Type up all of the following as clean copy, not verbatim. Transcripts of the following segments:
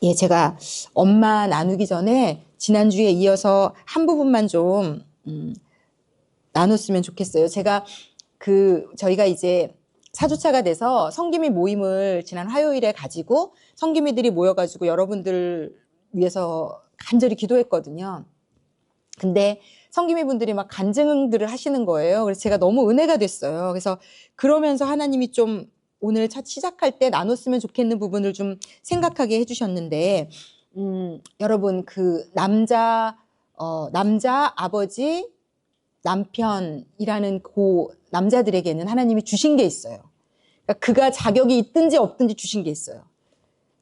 예, 제가 엄마 나누기 전에 지난주에 이어서 한 부분만 좀 나눴으면 좋겠어요. 저희가 이제 4주차가 돼서 성기미 모임을 지난 화요일에 가지고 성기미들이 모여가지고 여러분들 위해서 간절히 기도했거든요. 근데 성기미 분들이 막 간증들을 하시는 거예요. 그래서 제가 너무 은혜가 됐어요. 그래서 그러면서 하나님이 좀 오늘 첫 시작할 때 나눴으면 좋겠는 부분을 좀 생각하게 해주셨는데, 여러분 그 남자 아버지 남편이라는 그 남자들에게는 하나님이 주신 게 있어요. 그러니까 그가 자격이 있든지 없든지 주신 게 있어요.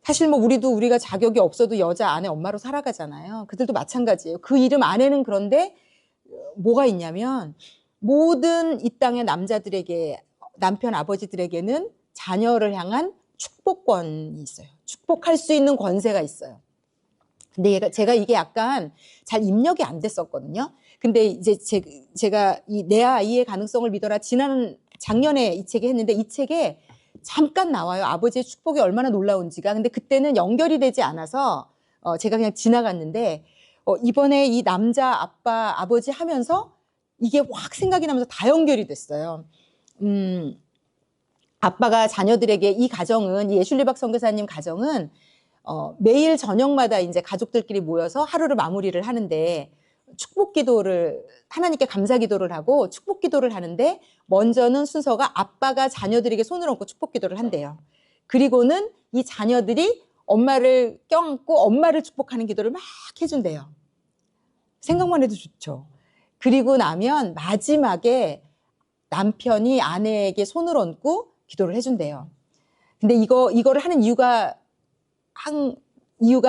사실 뭐 우리가 자격이 없어도 여자 아내 엄마로 살아가잖아요. 그들도 마찬가지예요. 그 이름 안에는 그런데 뭐가 있냐면 모든 이 땅의 남자들에게 남편 아버지들에게는 자녀를 향한 축복권이 있어요. 축복할 수 있는 권세가 있어요. 근데 제가 이게 약간 잘 입력이 안 됐었거든요. 근데 이제 제가 이 내 아이의 가능성을 믿어라 작년에 이 책에 했는데 이 책에 잠깐 나와요. 아버지의 축복이 얼마나 놀라운지가. 근데 그때는 연결이 되지 않아서 제가 그냥 지나갔는데 이번에 이 남자 아빠 아버지 하면서 이게 확 생각이 나면서 다 연결이 됐어요. 아빠가 자녀들에게 이 예슐리박 선교사님 가정은 매일 저녁마다 이제 가족들끼리 모여서 하루를 마무리를 하는데 축복 기도를 하나님께 감사 기도를 하고 축복 기도를 하는데 먼저는 순서가 아빠가 자녀들에게 손을 얹고 축복 기도를 한대요. 그리고는 이 자녀들이 엄마를 껴안고 엄마를 축복하는 기도를 막 해준대요. 생각만 해도 좋죠. 그리고 나면 마지막에 남편이 아내에게 손을 얹고 기도를 해준대요. 근데 이거를 하는 이유가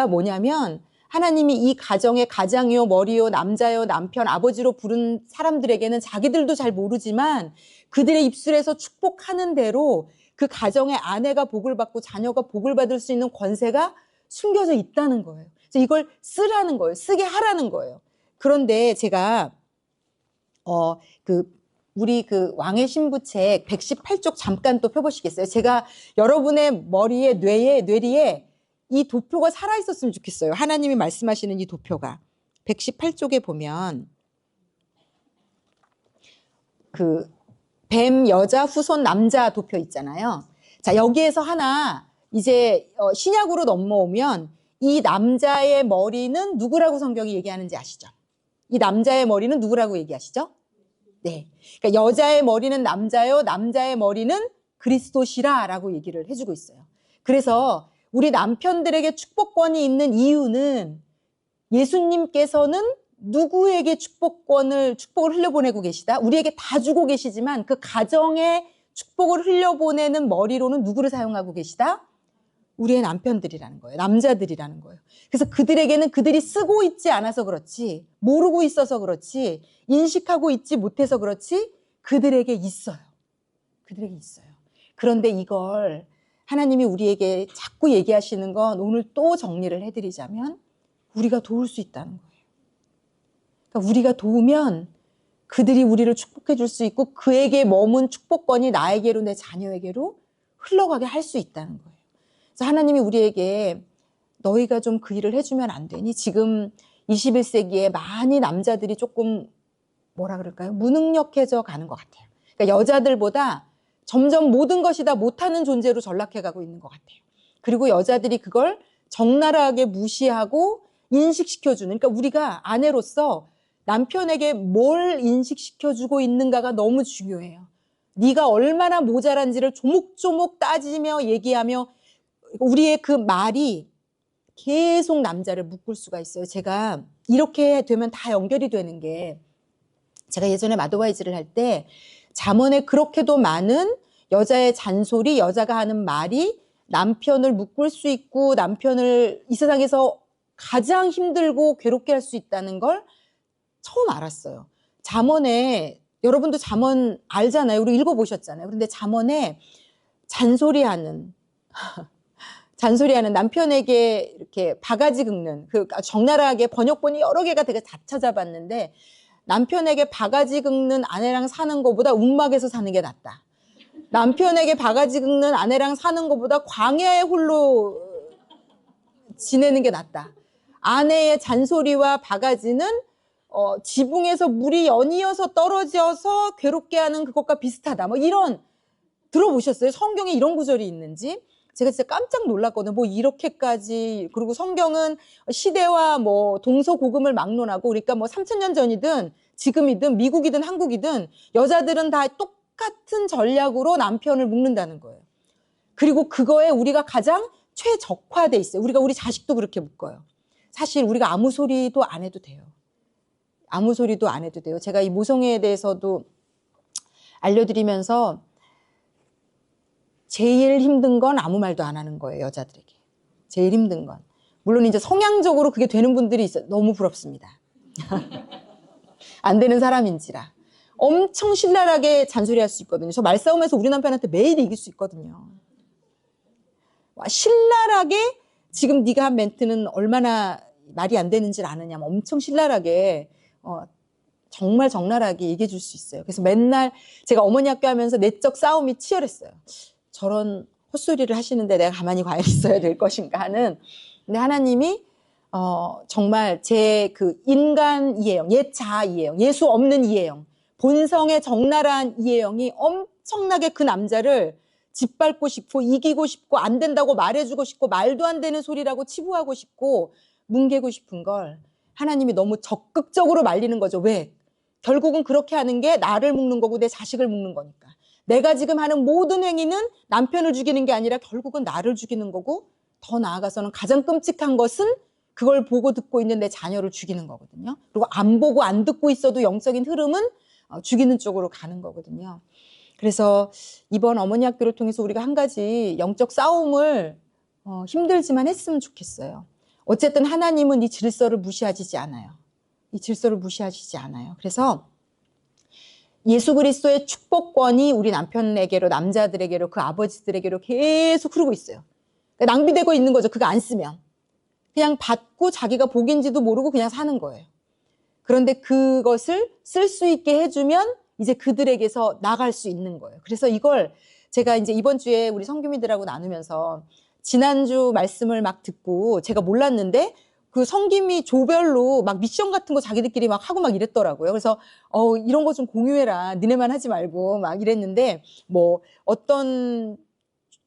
뭐냐면 하나님이 이 가정의 가장이요, 머리요, 남자요, 남편, 아버지로 부른 사람들에게는 자기들도 잘 모르지만 그들의 입술에서 축복하는 대로 그 가정의 아내가 복을 받고 자녀가 복을 받을 수 있는 권세가 숨겨져 있다는 거예요. 그래서 이걸 쓰라는 거예요. 쓰게 하라는 거예요. 그런데 제가 우리 왕의 신부책 118쪽 잠깐 또 펴보시겠어요? 제가 여러분의 머리에 뇌리에 이 도표가 살아있었으면 좋겠어요. 하나님이 말씀하시는 이 도표가 118쪽에 보면 뱀 여자 후손 남자 도표 있잖아요. 자, 여기에서 하나 이제 신약으로 넘어오면 이 남자의 머리는 누구라고 성경이 얘기하는지 아시죠? 이 남자의 머리는 누구라고 얘기하시죠? 네. 그러니까 여자의 머리는 남자요, 남자의 머리는 그리스도시라라고 얘기를 해주고 있어요. 그래서 우리 남편들에게 축복권이 있는 이유는 예수님께서는 누구에게 축복을 흘려보내고 계시다? 우리에게 다 주고 계시지만 그 가정에 축복을 흘려보내는 머리로는 누구를 사용하고 계시다? 우리의 남편들이라는 거예요. 남자들이라는 거예요. 그래서 그들에게는 그들이 쓰고 있지 않아서 그렇지, 모르고 있어서 그렇지, 인식하고 있지 못해서 그렇지, 그들에게 있어요. 그들에게 있어요. 그런데 이걸 하나님이 우리에게 자꾸 얘기하시는 건 오늘 또 정리를 해드리자면 우리가 도울 수 있다는 거예요. 그러니까 우리가 도우면 그들이 우리를 축복해 줄 수 있고 그에게 머문 축복권이 나에게로 내 자녀에게로 흘러가게 할 수 있다는 거예요. 그래서 하나님이 우리에게 너희가 좀 그 일을 해주면 안 되니? 지금 21세기에 많이 남자들이 조금 무능력해져 가는 것 같아요. 그러니까 여자들보다 점점 모든 것이 다 못하는 존재로 전락해가고 있는 것 같아요. 그리고 여자들이 그걸 적나라하게 무시하고 인식시켜주는, 그러니까 우리가 아내로서 남편에게 뭘 인식시켜주고 있는가가 너무 중요해요. 네가 얼마나 모자란지를 조목조목 따지며 얘기하며 우리의 그 말이 계속 남자를 묶을 수가 있어요. 제가 이렇게 되면 다 연결이 되는 게, 제가 예전에 마더와이즈를 할 때 잠언에 그렇게도 많은 여자의 잔소리, 여자가 하는 말이 남편을 묶을 수 있고 남편을 이 세상에서 가장 힘들고 괴롭게 할 수 있다는 걸 처음 알았어요. 잠언에, 여러분도 잠언 알잖아요. 우리 읽어보셨잖아요. 그런데 잠언에 잔소리하는 남편에게 이렇게 바가지 긁는, 적나라하게 번역본이 여러 개가 되게 다 찾아봤는데 남편에게 바가지 긁는 아내랑 사는 것보다 움막에서 사는 게 낫다. 남편에게 바가지 긁는 아내랑 사는 것보다 광야에 홀로 지내는 게 낫다. 아내의 잔소리와 바가지는 지붕에서 물이 연이어서 떨어져서 괴롭게 하는 그것과 비슷하다. 뭐 이런, 들어보셨어요? 성경에 이런 구절이 있는지? 제가 진짜 깜짝 놀랐거든요. 뭐 이렇게까지. 그리고 성경은 시대와 뭐 동서고금을 막론하고, 그러니까 뭐 3000년 전이든 지금이든 미국이든 한국이든 여자들은 다 똑같은 전략으로 남편을 묶는다는 거예요. 그리고 그거에 우리가 가장 최적화돼 있어요. 우리가 우리 자식도 그렇게 묶어요. 사실 우리가 아무 소리도 안 해도 돼요. 아무 소리도 안 해도 돼요. 제가 이 모성애에 대해서도 알려드리면서 제일 힘든 건 아무 말도 안 하는 거예요, 여자들에게. 제일 힘든 건. 물론 이제 성향적으로 그게 되는 분들이 있어요. 너무 부럽습니다. 안 되는 사람인지라. 엄청 신랄하게 잔소리할 수 있거든요. 저 말싸움에서 우리 남편한테 매일 이길 수 있거든요. 신랄하게 지금 네가 한 멘트는 얼마나 말이 안 되는지를 아느냐, 엄청 신랄하게 정말 적나라하게 얘기해 줄 수 있어요. 그래서 맨날 제가 어머니 학교 하면서 내적 싸움이 치열했어요. 저런 헛소리를 하시는데 내가 가만히 과연 있어야 될 것인가 하는. 근데 하나님이 정말 제 그 인간 이해영, 옛자아 이해영, 예수 없는 이해영, 본성의 적나라한 이해영이 엄청나게 그 남자를 짓밟고 싶고 이기고 싶고 안 된다고 말해주고 싶고 말도 안 되는 소리라고 치부하고 싶고 뭉개고 싶은 걸 하나님이 너무 적극적으로 말리는 거죠. 왜? 결국은 그렇게 하는 게 나를 묶는 거고 내 자식을 묶는 거니까. 내가 지금 하는 모든 행위는 남편을 죽이는 게 아니라 결국은 나를 죽이는 거고, 더 나아가서는 가장 끔찍한 것은 그걸 보고 듣고 있는 내 자녀를 죽이는 거거든요. 그리고 안 보고 안 듣고 있어도 영적인 흐름은 죽이는 쪽으로 가는 거거든요. 그래서 이번 어머니 학교를 통해서 우리가 한 가지 영적 싸움을 힘들지만 했으면 좋겠어요. 어쨌든 하나님은 이 질서를 무시하시지 않아요. 이 질서를 무시하시지 않아요. 그래서 예수 그리스도의 축복권이 우리 남편에게로, 남자들에게로, 그 아버지들에게로 계속 흐르고 있어요. 그러니까 낭비되고 있는 거죠. 그거 안 쓰면. 그냥 받고 자기가 복인지도 모르고 그냥 사는 거예요. 그런데 그것을 쓸 수 있게 해주면 이제 그들에게서 나갈 수 있는 거예요. 그래서 이걸 제가 이제 이번 주에 우리 성규민들하고 나누면서 지난주 말씀을 막 듣고 제가 몰랐는데 그 성김이 조별로 막 미션 같은 거 자기들끼리 막 하고 막 이랬더라고요. 그래서 이런 거 좀 공유해라. 니네만 하지 말고 막 이랬는데, 뭐 어떤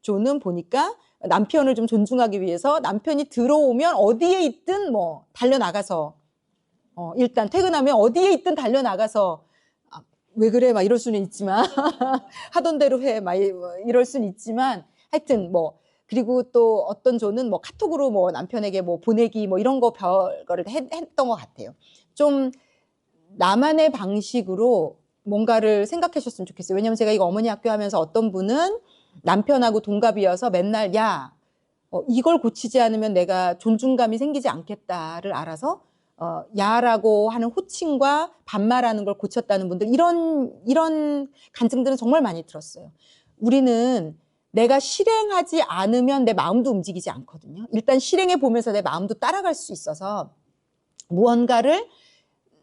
조는 보니까 남편을 좀 존중하기 위해서 남편이 들어오면 어디에 있든 뭐 달려나가서 일단 퇴근하면 어디에 있든 달려나가서 왜 그래 막 이럴 수는 있지만 하던 대로 해 막 이럴 수는 있지만 하여튼 뭐, 그리고 또 어떤 조는 뭐 카톡으로 뭐 남편에게 뭐 보내기 뭐 이런 거 별거를 했던 것 같아요. 좀 나만의 방식으로 뭔가를 생각해 주셨으면 좋겠어요. 왜냐면 제가 이거 어머니 학교 하면서 어떤 분은 남편하고 동갑이어서 맨날 야, 이걸 고치지 않으면 내가 존중감이 생기지 않겠다를 알아서 야라고 하는 호칭과 반말하는 걸 고쳤다는 분들, 이런 간증들은 정말 많이 들었어요. 우리는 내가 실행하지 않으면 내 마음도 움직이지 않거든요. 일단 실행해 보면서 내 마음도 따라갈 수 있어서 무언가를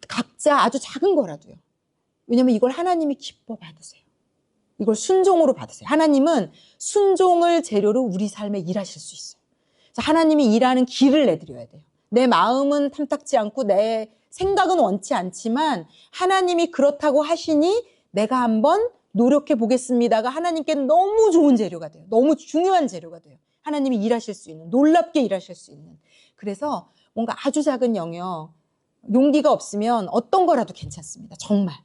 각자 아주 작은 거라도요. 왜냐면 이걸 하나님이 기뻐 받으세요. 이걸 순종으로 받으세요. 하나님은 순종을 재료로 우리 삶에 일하실 수 있어요. 그래서 하나님이 일하는 길을 내드려야 돼요. 내 마음은 탐탁지 않고 내 생각은 원치 않지만 하나님이 그렇다고 하시니 내가 한번 노력해 보겠습니다가 하나님께 너무 좋은 재료가 돼요. 너무 중요한 재료가 돼요. 하나님이 일하실 수 있는, 놀랍게 일하실 수 있는. 그래서 뭔가 아주 작은 영역, 용기가 없으면 어떤 거라도 괜찮습니다. 정말.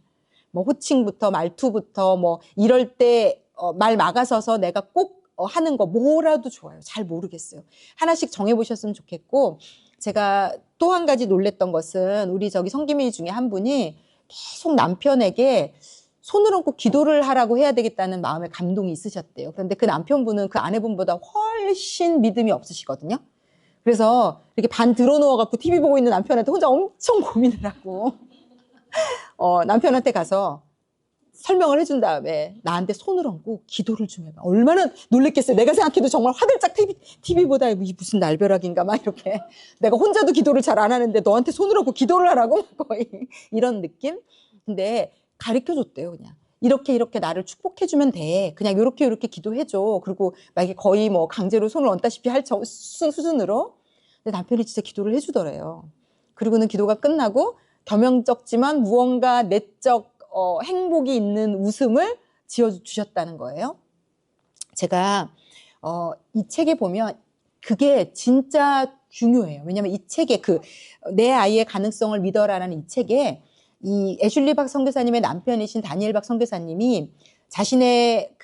뭐 호칭부터 말투부터 뭐 이럴 때 말 막아서서 내가 꼭 하는 거 뭐라도 좋아요. 잘 모르겠어요. 하나씩 정해보셨으면 좋겠고, 제가 또 한 가지 놀랬던 것은 우리 저기 성기미 중에 한 분이 계속 남편에게 손을 얹고 기도를 하라고 해야 되겠다는 마음의 감동이 있으셨대요. 그런데 그 남편분은 그 아내분보다 훨씬 믿음이 없으시거든요. 그래서 이렇게 반 들어누워갖고 TV 보고 있는 남편한테 혼자 엄청 고민을 하고 남편한테 가서 설명을 해준 다음에 나한테 손을 얹고 기도를 좀 해봐. 얼마나 놀랬겠어요. 내가 생각해도 정말 화들짝 TV보다 무슨 날벼락인가 막 이렇게. 내가 혼자도 기도를 잘 안 하는데 너한테 손을 얹고 기도를 하라고 거의 이런 느낌. 근데 가르쳐줬대요. 그냥 이렇게 나를 축복해주면 돼. 그냥 이렇게 기도해줘. 그리고 만약에 거의 뭐 강제로 손을 얹다시피 할 수준으로. 근데 남편이 진짜 기도를 해주더래요. 그리고는 기도가 끝나고 겸연쩍지만 무언가 내적 행복이 있는 웃음을 지어주셨다는 거예요. 제가 이 책에 보면 그게 진짜 중요해요. 왜냐하면 이 책에 내 아이의 가능성을 믿어라라는 이 책에 이 애슐리 박 선교사님의 남편이신 다니엘 박 선교사님이 자신의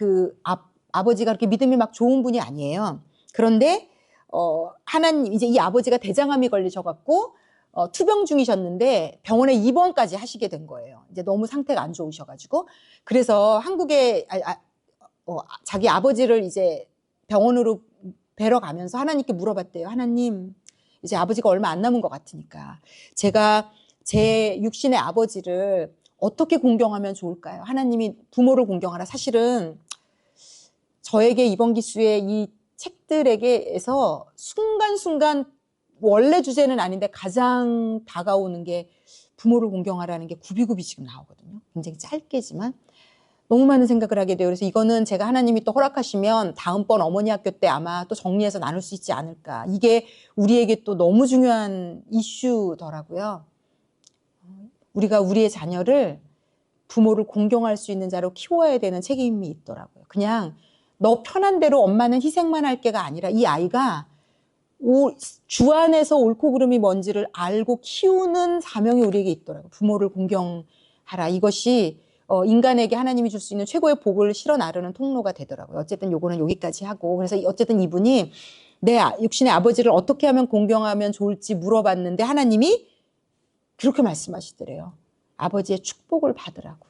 아버지가 그렇게 믿음이 막 좋은 분이 아니에요. 그런데 하나님 이제 이 아버지가 대장암이 걸리셔갖고 투병 중이셨는데 병원에 입원까지 하시게 된 거예요. 이제 너무 상태가 안 좋으셔가지고 그래서 한국에 자기 아버지를 이제 병원으로 뵈러 가면서 하나님께 물어봤대요. 하나님, 이제 아버지가 얼마 안 남은 것 같으니까 제가 제 육신의 아버지를 어떻게 공경하면 좋을까요? 하나님이 부모를 공경하라. 사실은 저에게 이번 기수의 이 책들에게서 순간순간 원래 주제는 아닌데 가장 다가오는 게 부모를 공경하라는 게 굽이굽이 지금 나오거든요. 굉장히 짧게지만 너무 많은 생각을 하게 돼요. 그래서 이거는 제가 하나님이 또 허락하시면 다음번 어머니 학교 때 아마 또 정리해서 나눌 수 있지 않을까. 이게 우리에게 또 너무 중요한 이슈더라고요. 우리가 우리의 자녀를 부모를 공경할 수 있는 자로 키워야 되는 책임이 있더라고요. 그냥 너 편한 대로 엄마는 희생만 할 게가 아니라 이 아이가 주 안에서 옳고 그름이 뭔지를 알고 키우는 사명이 우리에게 있더라고요. 부모를 공경하라. 이것이 인간에게 하나님이 줄 수 있는 최고의 복을 실어 나르는 통로가 되더라고요. 어쨌든 요거는 여기까지 하고 그래서 어쨌든 이분이 내 육신의 아버지를 어떻게 하면 공경하면 좋을지 물어봤는데 하나님이 그렇게 말씀하시더래요. 아버지의 축복을 받으라고.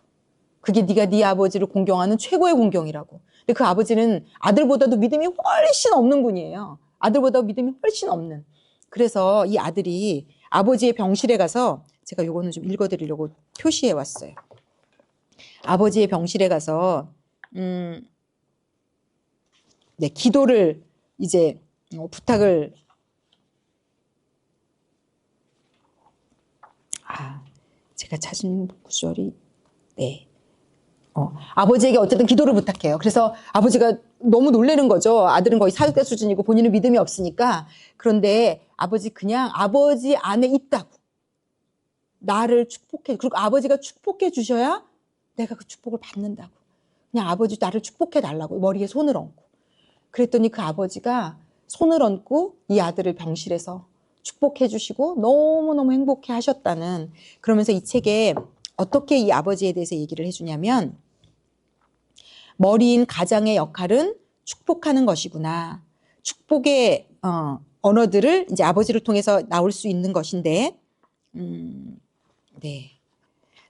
그게 네가 네 아버지를 공경하는 최고의 공경이라고. 근데 그 아버지는 아들보다도 믿음이 훨씬 없는 분이에요. 아들보다 믿음이 훨씬 없는. 그래서 이 아들이 아버지의 병실에 가서 제가 요거는 좀 읽어드리려고 표시해 왔어요. 아버지의 병실에 가서 네, 기도를 이제 부탁을 제가 찾은 구절이 네. 아버지에게 어쨌든 기도를 부탁해요. 그래서 아버지가 너무 놀라는 거죠. 아들은 거의 사육자 수준이고 본인은 믿음이 없으니까. 그런데 그냥 아버지 안에 있다고. 나를 축복해. 그리고 아버지가 축복해 주셔야 내가 그 축복을 받는다고. 그냥 아버지 나를 축복해 달라고. 머리에 손을 얹고. 그랬더니 그 아버지가 손을 얹고 이 아들을 병실에서 축복해 주시고 너무너무 행복해 하셨다는. 그러면서 이 책에 어떻게 이 아버지에 대해서 얘기를 해주냐면 머리인 가장의 역할은 축복하는 것이구나. 축복의 언어들을 이제 아버지를 통해서 나올 수 있는 것인데 네.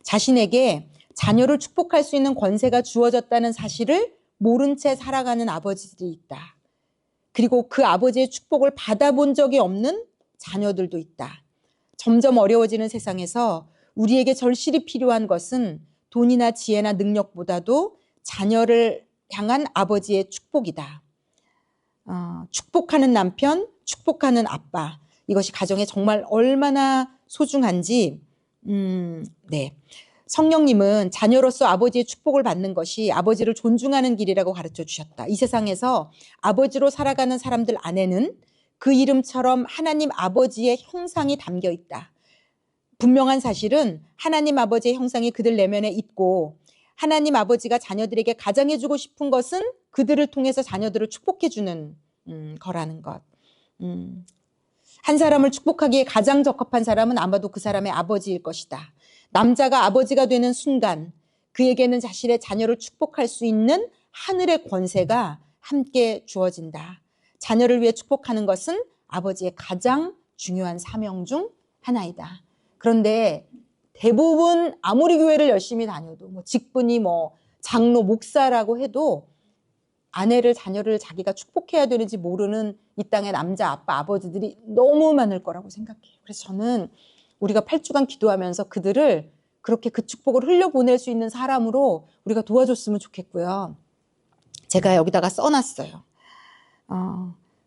자신에게 자녀를 축복할 수 있는 권세가 주어졌다는 사실을 모른 채 살아가는 아버지들이 있다. 그리고 그 아버지의 축복을 받아본 적이 없는 자녀들도 있다. 점점 어려워지는 세상에서 우리에게 절실히 필요한 것은 돈이나 지혜나 능력보다도 자녀를 향한 아버지의 축복이다. 축복하는 남편, 축복하는 아빠. 이것이 가정에 정말 얼마나 소중한지 네. 성령님은 자녀로서 아버지의 축복을 받는 것이 아버지를 존중하는 길이라고 가르쳐 주셨다. 이 세상에서 아버지로 살아가는 사람들 안에는 그 이름처럼 하나님 아버지의 형상이 담겨 있다. 분명한 사실은 하나님 아버지의 형상이 그들 내면에 있고 하나님 아버지가 자녀들에게 가장해주고 싶은 것은 그들을 통해서 자녀들을 축복해주는 거라는 것. 한 사람을 축복하기에 가장 적합한 사람은 아마도 그 사람의 아버지일 것이다. 남자가 아버지가 되는 순간 그에게는 자신의 자녀를 축복할 수 있는 하늘의 권세가 함께 주어진다. 자녀를 위해 축복하는 것은 아버지의 가장 중요한 사명 중 하나이다. 그런데 대부분 아무리 교회를 열심히 다녀도 직분이 장로, 목사라고 해도 아내를, 자녀를 자기가 축복해야 되는지 모르는 이 땅의 남자, 아빠, 아버지들이 너무 많을 거라고 생각해요. 그래서 저는 우리가 8주간 기도하면서 그들을 그렇게 그 축복을 흘려보낼 수 있는 사람으로 우리가 도와줬으면 좋겠고요. 제가 여기다가 써놨어요.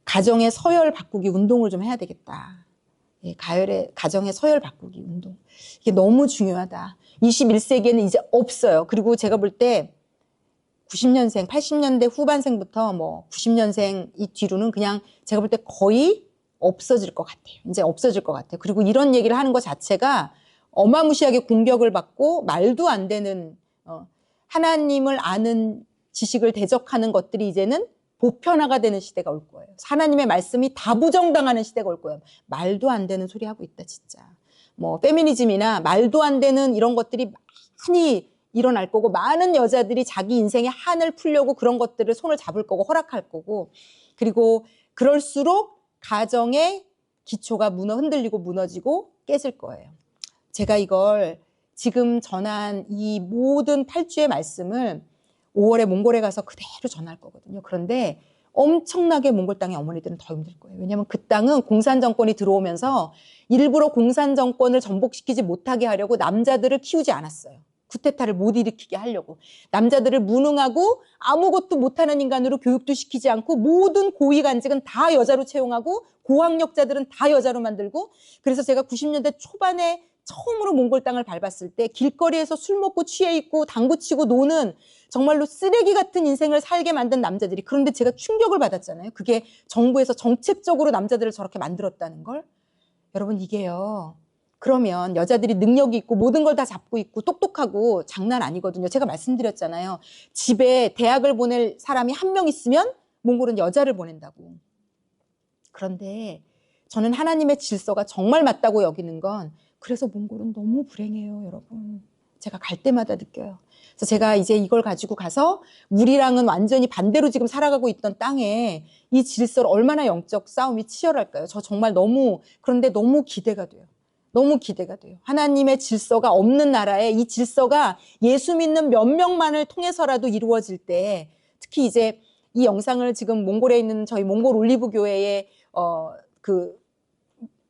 가정의 서열 바꾸기 운동을 좀 해야 되겠다. 예, 가정의 서열 바꾸기 운동. 이게 너무 중요하다. 21세기에는 이제 없어요. 그리고 제가 볼 때 90년생, 80년대 후반생부터 90년생 이 뒤로는 그냥 제가 볼 때 거의 없어질 것 같아요. 이제 없어질 것 같아요. 그리고 이런 얘기를 하는 것 자체가 어마무시하게 공격을 받고 말도 안 되는 하나님을 아는 지식을 대적하는 것들이 이제는 보편화가 되는 시대가 올 거예요. 하나님의 말씀이 다 부정당하는 시대가 올 거예요. 말도 안 되는 소리 하고 있다 진짜. 뭐 페미니즘이나 말도 안 되는 이런 것들이 많이 일어날 거고 많은 여자들이 자기 인생의 한을 풀려고 그런 것들을 손을 잡을 거고 허락할 거고 그리고 그럴수록 가정의 기초가 흔들리고 무너지고 깨질 거예요. 제가 이걸 지금 전한 이 모든 8주의 말씀을 5월에 몽골에 가서 그대로 전할 거거든요. 그런데 엄청나게 몽골 땅의 어머니들은 더 힘들 거예요. 왜냐하면 그 땅은 공산 정권이 들어오면서 일부러 공산 정권을 전복시키지 못하게 하려고 남자들을 키우지 않았어요. 쿠데타를 못 일으키게 하려고. 남자들을 무능하고 아무것도 못하는 인간으로 교육도 시키지 않고 모든 고위간직은 다 여자로 채용하고 고학력자들은 다 여자로 만들고 그래서 제가 90년대 초반에 처음으로 몽골 땅을 밟았을 때 길거리에서 술 먹고 취해 있고 당구 치고 노는 정말로 쓰레기 같은 인생을 살게 만든 남자들이 그런데 제가 충격을 받았잖아요. 그게 정부에서 정책적으로 남자들을 저렇게 만들었다는 걸. 여러분 이게요. 그러면 여자들이 능력이 있고 모든 걸 다 잡고 있고 똑똑하고 장난 아니거든요. 제가 말씀드렸잖아요. 집에 대학을 보낼 사람이 한 명 있으면 몽골은 여자를 보낸다고. 그런데 저는 하나님의 질서가 정말 맞다고 여기는 건 그래서 몽골은 너무 불행해요, 여러분. 제가 갈 때마다 느껴요. 그래서 제가 이제 이걸 가지고 가서 우리랑은 완전히 반대로 지금 살아가고 있던 땅에 이 질서를 얼마나 영적 싸움이 치열할까요? 저 정말 그런데 너무 기대가 돼요. 너무 기대가 돼요. 하나님의 질서가 없는 나라에 이 질서가 예수 믿는 몇 명만을 통해서라도 이루어질 때 특히 이제 이 영상을 지금 몽골에 있는 저희 몽골 올리브 교회의 그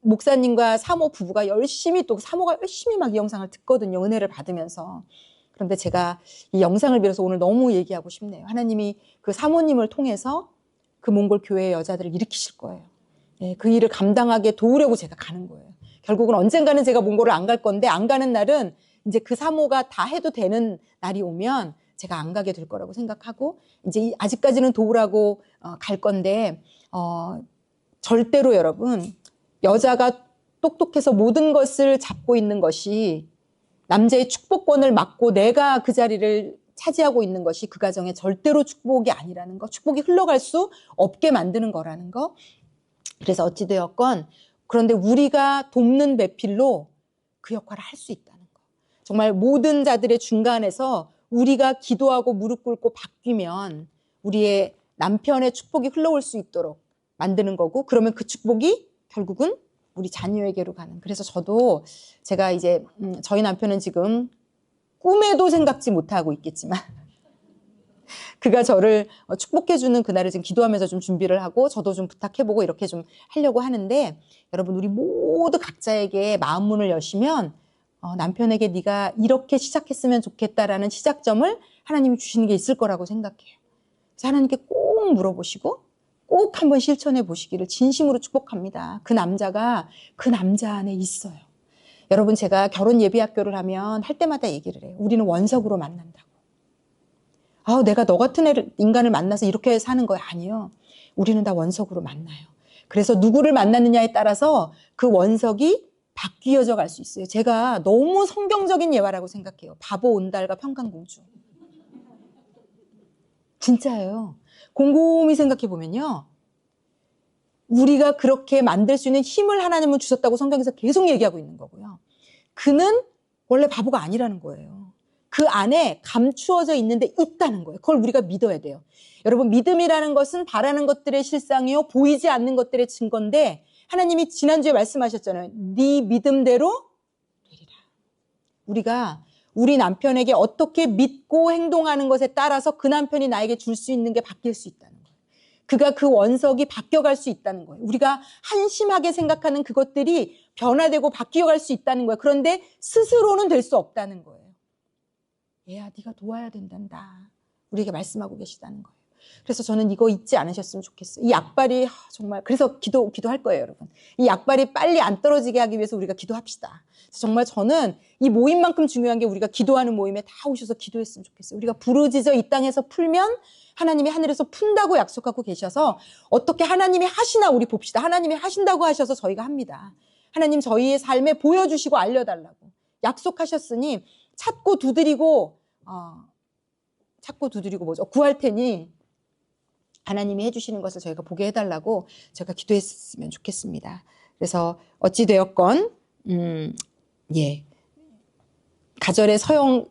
목사님과 사모 부부가 열심히 또 사모가 열심히 막 이 영상을 듣거든요. 은혜를 받으면서. 그런데 제가 이 영상을 빌어서 오늘 너무 얘기하고 싶네요. 하나님이 그 사모님을 통해서 그 몽골 교회의 여자들을 일으키실 거예요. 네, 그 일을 감당하게 도우려고 제가 가는 거예요. 결국은 언젠가는 제가 몽골을 안 갈 건데 안 가는 날은 이제 그 사모가 다 해도 되는 날이 오면 제가 안 가게 될 거라고 생각하고 이제 아직까지는 도우라고 갈 건데 절대로 여러분 여자가 똑똑해서 모든 것을 잡고 있는 것이 남자의 축복권을 막고 내가 그 자리를 차지하고 있는 것이 그 가정의 절대로 축복이 아니라는 거, 축복이 흘러갈 수 없게 만드는 거라는 거. 그래서 어찌되었건 그런데 우리가 돕는 배필로 그 역할을 할 수 있다는 거. 정말 모든 자들의 중간에서 우리가 기도하고 무릎 꿇고 바뀌면 우리의 남편의 축복이 흘러올 수 있도록 만드는 거고 그러면 그 축복이 결국은 우리 자녀에게로 가는. 그래서 저도 제가 이제 저희 남편은 지금 꿈에도 생각지 못하고 있겠지만 그가 저를 축복해주는 그날을 지금 기도하면서 좀 준비를 하고 저도 좀 부탁해보고 이렇게 좀 하려고 하는데 여러분 우리 모두 각자에게 마음 문을 여시면 남편에게 네가 이렇게 시작했으면 좋겠다라는 시작점을 하나님이 주시는 게 있을 거라고 생각해요. 그래서 하나님께 꼭 물어보시고 꼭 한번 실천해 보시기를 진심으로 축복합니다. 그 남자가 그 남자 안에 있어요. 여러분 제가 결혼 예비학교를 하면 할 때마다 얘기를 해요. 우리는 원석으로 만난다고. 내가 너 같은 인간을 만나서 이렇게 사는 거야. 아니요. 우리는 다 원석으로 만나요. 그래서 누구를 만나느냐에 따라서 그 원석이 바뀌어져 갈 수 있어요. 제가 너무 성경적인 예화라고 생각해요. 바보 온달과 평강공주. 진짜예요. 곰곰이 생각해 보면요. 우리가 그렇게 만들 수 있는 힘을 하나님은 주셨다고 성경에서 계속 얘기하고 있는 거고요. 그는 원래 바보가 아니라는 거예요. 그 안에 감추어져 있는데 있다는 거예요. 그걸 우리가 믿어야 돼요. 여러분 믿음이라는 것은 바라는 것들의 실상이요 보이지 않는 것들의 증거인데 하나님이 지난주에 말씀하셨잖아요. 네 믿음대로 되리라. 우리가 우리 남편에게 어떻게 믿고 행동하는 것에 따라서 그 남편이 나에게 줄 수 있는 게 바뀔 수 있다는 거예요. 그가 그 원석이 바뀌어갈 수 있다는 거예요. 우리가 한심하게 생각하는 그것들이 변화되고 바뀌어갈 수 있다는 거예요. 그런데 스스로는 될 수 없다는 거예요. 얘야 네가 도와야 된단다. 우리에게 말씀하고 계시다는 거예요. 그래서 저는 이거 잊지 않으셨으면 좋겠어요. 이 약발이 정말 그래서 기도할 거예요, 여러분. 이 약발이 빨리 안 떨어지게 하기 위해서 우리가 기도합시다. 정말 저는 이 모임만큼 중요한 게 우리가 기도하는 모임에 다 오셔서 기도했으면 좋겠어요. 우리가 부르짖어 이 땅에서 풀면 하나님이 하늘에서 푼다고 약속하고 계셔서 어떻게 하나님이 하시나 우리 봅시다. 하나님이 하신다고 하셔서 저희가 합니다. 하나님 저희의 삶에 보여주시고 알려달라고 약속하셨으니 찾고 두드리고 뭐죠? 구할 테니 하나님이 해주시는 것을 저희가 보게 해달라고 제가 기도했으면 좋겠습니다. 그래서 어찌되었건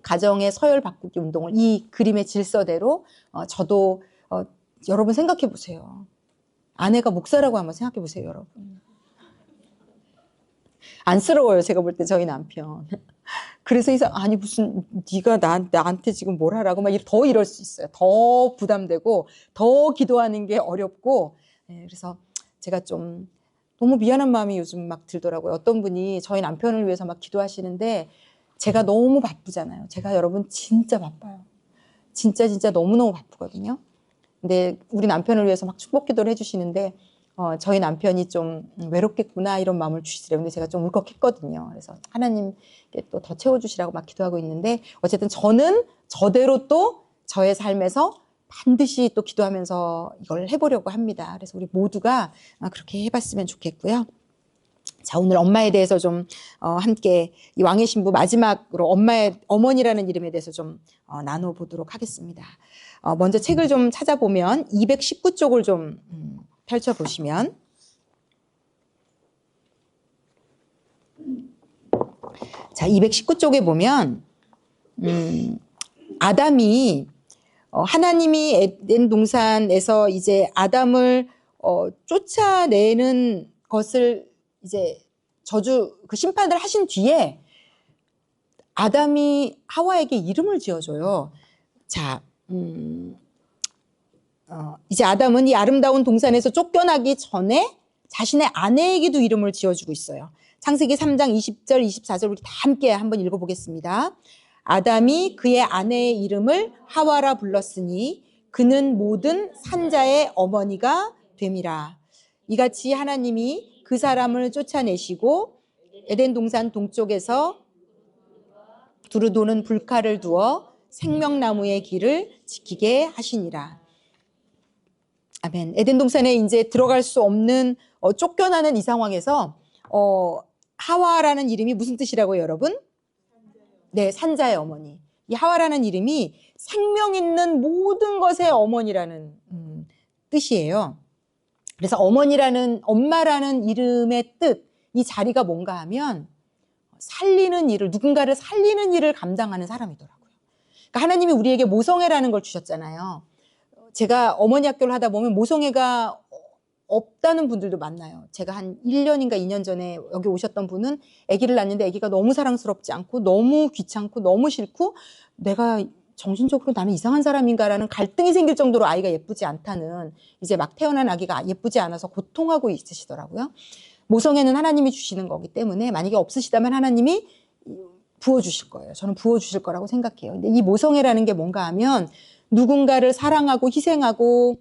가정의 서열 바꾸기 운동을 이 그림의 질서대로 저도 여러분 생각해 보세요. 아내가 목사라고 한번 생각해 보세요, 여러분. 안쓰러워요, 제가 볼 때 저희 남편. 그래서 아니 무슨 네가 나한테 지금 뭘 하라고 막 더 이럴 수 있어요. 더 부담되고 더 기도하는 게 어렵고 그래서 제가 좀 너무 미안한 마음이 요즘 막 들더라고요. 어떤 분이 저희 남편을 위해서 막 기도하시는데 제가 너무 바쁘잖아요. 제가 여러분 진짜 바빠요. 진짜 너무너무 바쁘거든요. 근데 우리 남편을 위해서 막 축복 기도를 해주시는데 저희 남편이 좀 외롭겠구나 이런 마음을 주시더라고요. 근데 제가 좀 울컥했거든요. 그래서 하나님께 또 더 채워주시라고 막 기도하고 있는데 어쨌든 저는 저대로 또 저의 삶에서 반드시 또 기도하면서 이걸 해보려고 합니다. 그래서 우리 모두가 그렇게 해봤으면 좋겠고요. 자, 오늘 엄마에 대해서 좀 함께 이 왕의 신부 마지막으로 어머니라는 이름에 대해서 좀 나눠보도록 하겠습니다. 먼저 책을 좀 찾아보면 219쪽을 좀 펼쳐보시면 자, 219쪽에 보면 아담이 하나님이 에덴 동산에서 이제 아담을 쫓아내는 것을 이제 그 심판을 하신 뒤에 아담이 하와에게 이름을 지어줘요. 자, 이제 아담은 이 아름다운 동산에서 쫓겨나기 전에 자신의 아내에게도 이름을 지어주고 있어요. 창세기 3장 20절, 24절 우리 다 함께 한번 읽어보겠습니다. 아담이 그의 아내의 이름을 하와라 불렀으니 그는 모든 산자의 어머니가 됨이라. 이같이 하나님이 그 사람을 쫓아내시고 에덴 동산 동쪽에서 두루 도는 불칼을 두어 생명나무의 길을 지키게 하시니라. 아멘. 에덴 동산에 이제 들어갈 수 없는 쫓겨나는 이 상황에서 하와라는 이름이 무슨 뜻이라고요, 여러분? 네, 산자의 어머니. 이 하와라는 이름이 생명 있는 모든 것의 어머니라는 뜻이에요. 그래서 엄마라는 이름의 뜻, 이 자리가 뭔가 하면 누군가를 살리는 일을 감당하는 사람이더라고요. 그러니까 하나님이 우리에게 모성애라는 걸 주셨잖아요. 제가 어머니 학교를 하다 보면 모성애가 없다는 분들도 많나요. 제가 한 1년인가 2년 전에 여기 오셨던 분은 아기를 낳는데 아기가 너무 사랑스럽지 않고 너무 귀찮고 너무 싫고 내가 정신적으로 나는 이상한 사람인가라는 갈등이 생길 정도로 아이가 예쁘지 않다는 이제 막 태어난 아기가 예쁘지 않아서 고통하고 있으시더라고요. 모성애는 하나님이 주시는 거기 때문에 만약에 없으시다면 하나님이 부어주실 거예요. 저는 부어주실 거라고 생각해요. 근데 이 모성애라는 게 뭔가 하면 누군가를 사랑하고 희생하고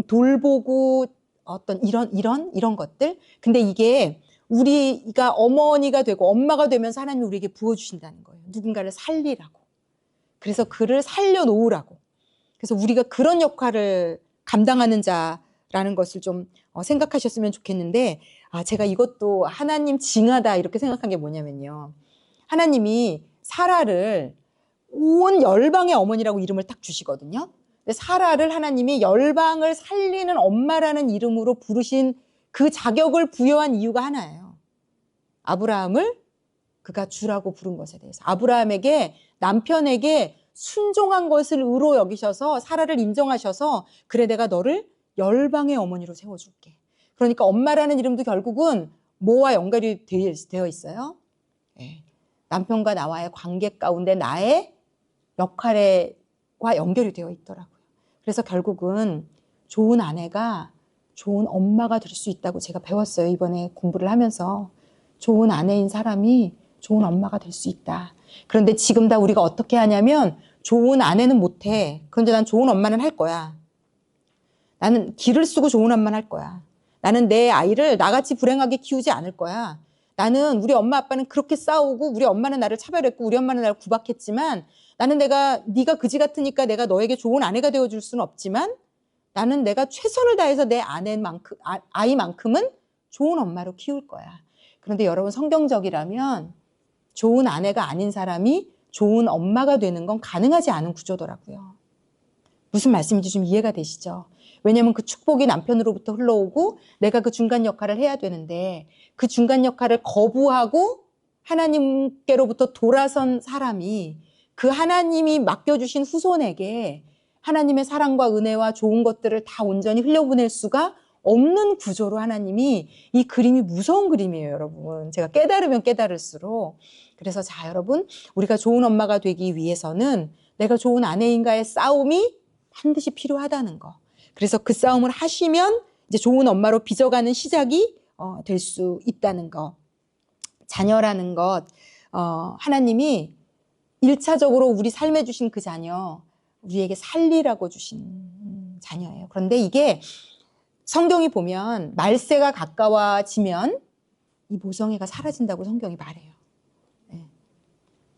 돌보고 어떤 이런 것들. 근데 이게 우리가 어머니가 되고 엄마가 되면서 하나님이 우리에게 부어주신다는 거예요. 누군가를 살리라고. 그래서 그를 살려놓으라고. 그래서 우리가 그런 역할을 감당하는 자라는 것을 좀 생각하셨으면 좋겠는데 제가 이것도 하나님 징하다 이렇게 생각한 게 뭐냐면요. 하나님이 사라를 온 열방의 어머니라고 이름을 딱 주시거든요. 사라를 하나님이 열방을 살리는 엄마라는 이름으로 부르신 그 자격을 부여한 이유가 하나예요. 아브라함을 그가 주라고 부른 것에 대해서. 아브라함에게 남편에게 순종한 것을 의로 여기셔서 사라를 인정하셔서 그래 내가 너를 열방의 어머니로 세워줄게. 그러니까 엄마라는 이름도 결국은 뭐와 연결이 되어 있어요? 네. 남편과 나와의 관계 가운데 나의 역할과 연결이 되어 있더라고요. 그래서 결국은 좋은 아내가 좋은 엄마가 될 수 있다고 제가 배웠어요. 이번에 공부를 하면서. 좋은 아내인 사람이 좋은 엄마가 될 수 있다. 그런데 지금 다 우리가 어떻게 하냐면 좋은 아내는 못해. 그런데 난 좋은 엄마는 할 거야. 나는 기를 쓰고 좋은 암만 할 거야. 나는 내 아이를 나같이 불행하게 키우지 않을 거야. 나는 우리 엄마 아빠는 그렇게 싸우고 우리 엄마는 나를 차별했고 우리 엄마는 나를 구박했지만 나는 네가 그지 같으니까 내가 너에게 좋은 아내가 되어줄 수는 없지만 나는 내가 최선을 다해서 내 아이만큼은 좋은 엄마로 키울 거야. 그런데 여러분 성경적이라면 좋은 아내가 아닌 사람이 좋은 엄마가 되는 건 가능하지 않은 구조더라고요. 무슨 말씀인지 좀 이해가 되시죠? 왜냐하면 그 축복이 남편으로부터 흘러오고 내가 그 중간 역할을 해야 되는데 그 중간 역할을 거부하고 하나님께로부터 돌아선 사람이 그 하나님이 맡겨주신 후손에게 하나님의 사랑과 은혜와 좋은 것들을 다 온전히 흘려보낼 수가 없는 구조로 하나님이 이 그림이 무서운 그림이에요, 여러분. 제가 깨달으면 깨달을수록. 그래서 자, 여러분, 우리가 좋은 엄마가 되기 위해서는 내가 좋은 아내인가의 싸움이 반드시 필요하다는 거. 그래서 그 싸움을 하시면 이제 좋은 엄마로 빚어가는 시작이 될 수 있다는 거. 자녀라는 것, 하나님이 1차적으로 우리 삶에 주신 그 자녀, 우리에게 살리라고 주신 자녀예요. 그런데 이게 성경이 보면 말세가 가까워지면 이 모성애가 사라진다고 성경이 말해요.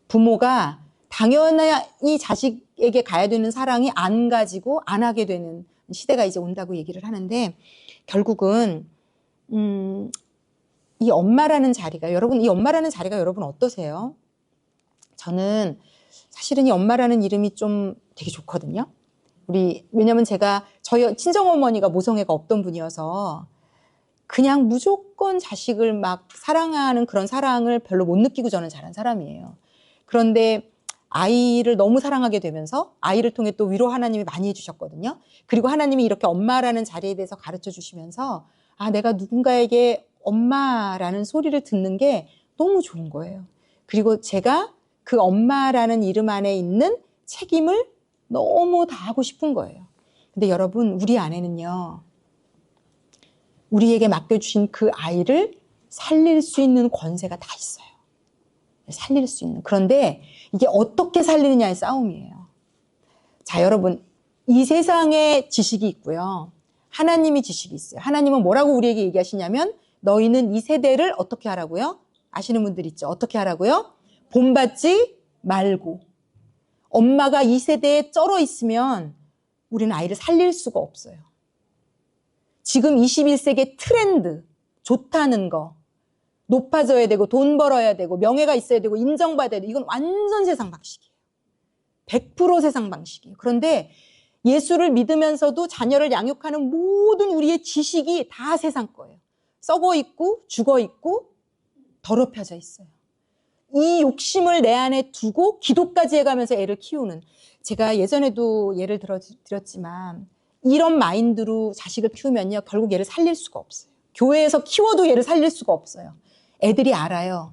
부모가 당연히 자식에게 가야 되는 사랑이 안 가지고 안 하게 되는 시대가 이제 온다고 얘기를 하는데 결국은 이 엄마라는 자리가 여러분 어떠세요? 저는 사실은 이 엄마라는 이름이 좀 되게 좋거든요. 왜냐면 저희 친정어머니가 모성애가 없던 분이어서 그냥 무조건 자식을 막 사랑하는 그런 사랑을 별로 못 느끼고 저는 자란 사람이에요. 그런데 아이를 너무 사랑하게 되면서 아이를 통해 또 위로 하나님이 많이 해주셨거든요. 그리고 하나님이 이렇게 엄마라는 자리에 대해서 가르쳐 주시면서 내가 누군가에게 엄마라는 소리를 듣는 게 너무 좋은 거예요. 그리고 제가 그 엄마라는 이름 안에 있는 책임을 너무 다 하고 싶은 거예요. 근데 여러분, 우리 안에는요, 우리에게 맡겨주신 그 아이를 살릴 수 있는 권세가 다 있어요. 살릴 수 있는. 그런데 이게 어떻게 살리느냐의 싸움이에요. 자, 여러분, 이 세상에 지식이 있고요. 하나님이 지식이 있어요. 하나님은 뭐라고 우리에게 얘기하시냐면 너희는 이 세대를 어떻게 하라고요? 아시는 분들 있죠? 어떻게 하라고요? 본받지 말고. 엄마가 이 세대에 쩔어 있으면 우리는 아이를 살릴 수가 없어요. 지금 21세기 트렌드, 좋다는 거, 높아져야 되고 돈 벌어야 되고 명예가 있어야 되고 인정받아야 되고 이건 완전 세상 방식이에요. 100% 세상 방식이에요. 그런데 예수를 믿으면서도 자녀를 양육하는 모든 우리의 지식이 다 세상 거예요. 썩어 있고 죽어 있고 더럽혀져 있어요. 이 욕심을 내 안에 두고 기도까지 해가면서 애를 키우는, 제가 예전에도 예를 드렸지만 이런 마인드로 자식을 키우면요 결국 얘를 살릴 수가 없어요. 교회에서 키워도 얘를 살릴 수가 없어요. 애들이 알아요.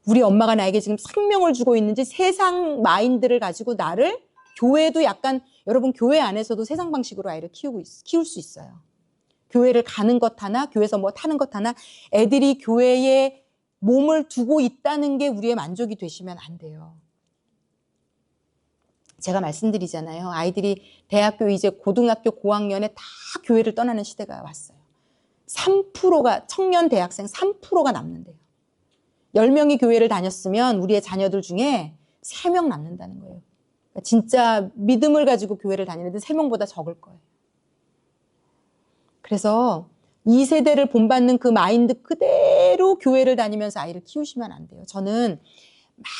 우리 엄마가 나에게 지금 생명을 주고 있는지 세상 마인드를 가지고 나를, 교회도 약간, 여러분 교회 안에서도 세상 방식으로 아이를 키울 수 있어요. 교회를 가는 것 하나, 교회에서 뭐 타는 것 하나, 애들이 교회에 몸을 두고 있다는 게 우리의 만족이 되시면 안 돼요. 제가 말씀드리잖아요. 아이들이 대학교 이제 고등학교 고학년에 다 교회를 떠나는 시대가 왔어요. 3%가, 청년 대학생 3%가 남는데요. 10명이 교회를 다녔으면 우리의 자녀들 중에 3명 남는다는 거예요. 그러니까 진짜 믿음을 가지고 교회를 다니는 애들 3명보다 적을 거예요. 그래서 이 세대를 본받는 그 마인드 그대로 교회를 다니면서 아이를 키우시면 안 돼요. 저는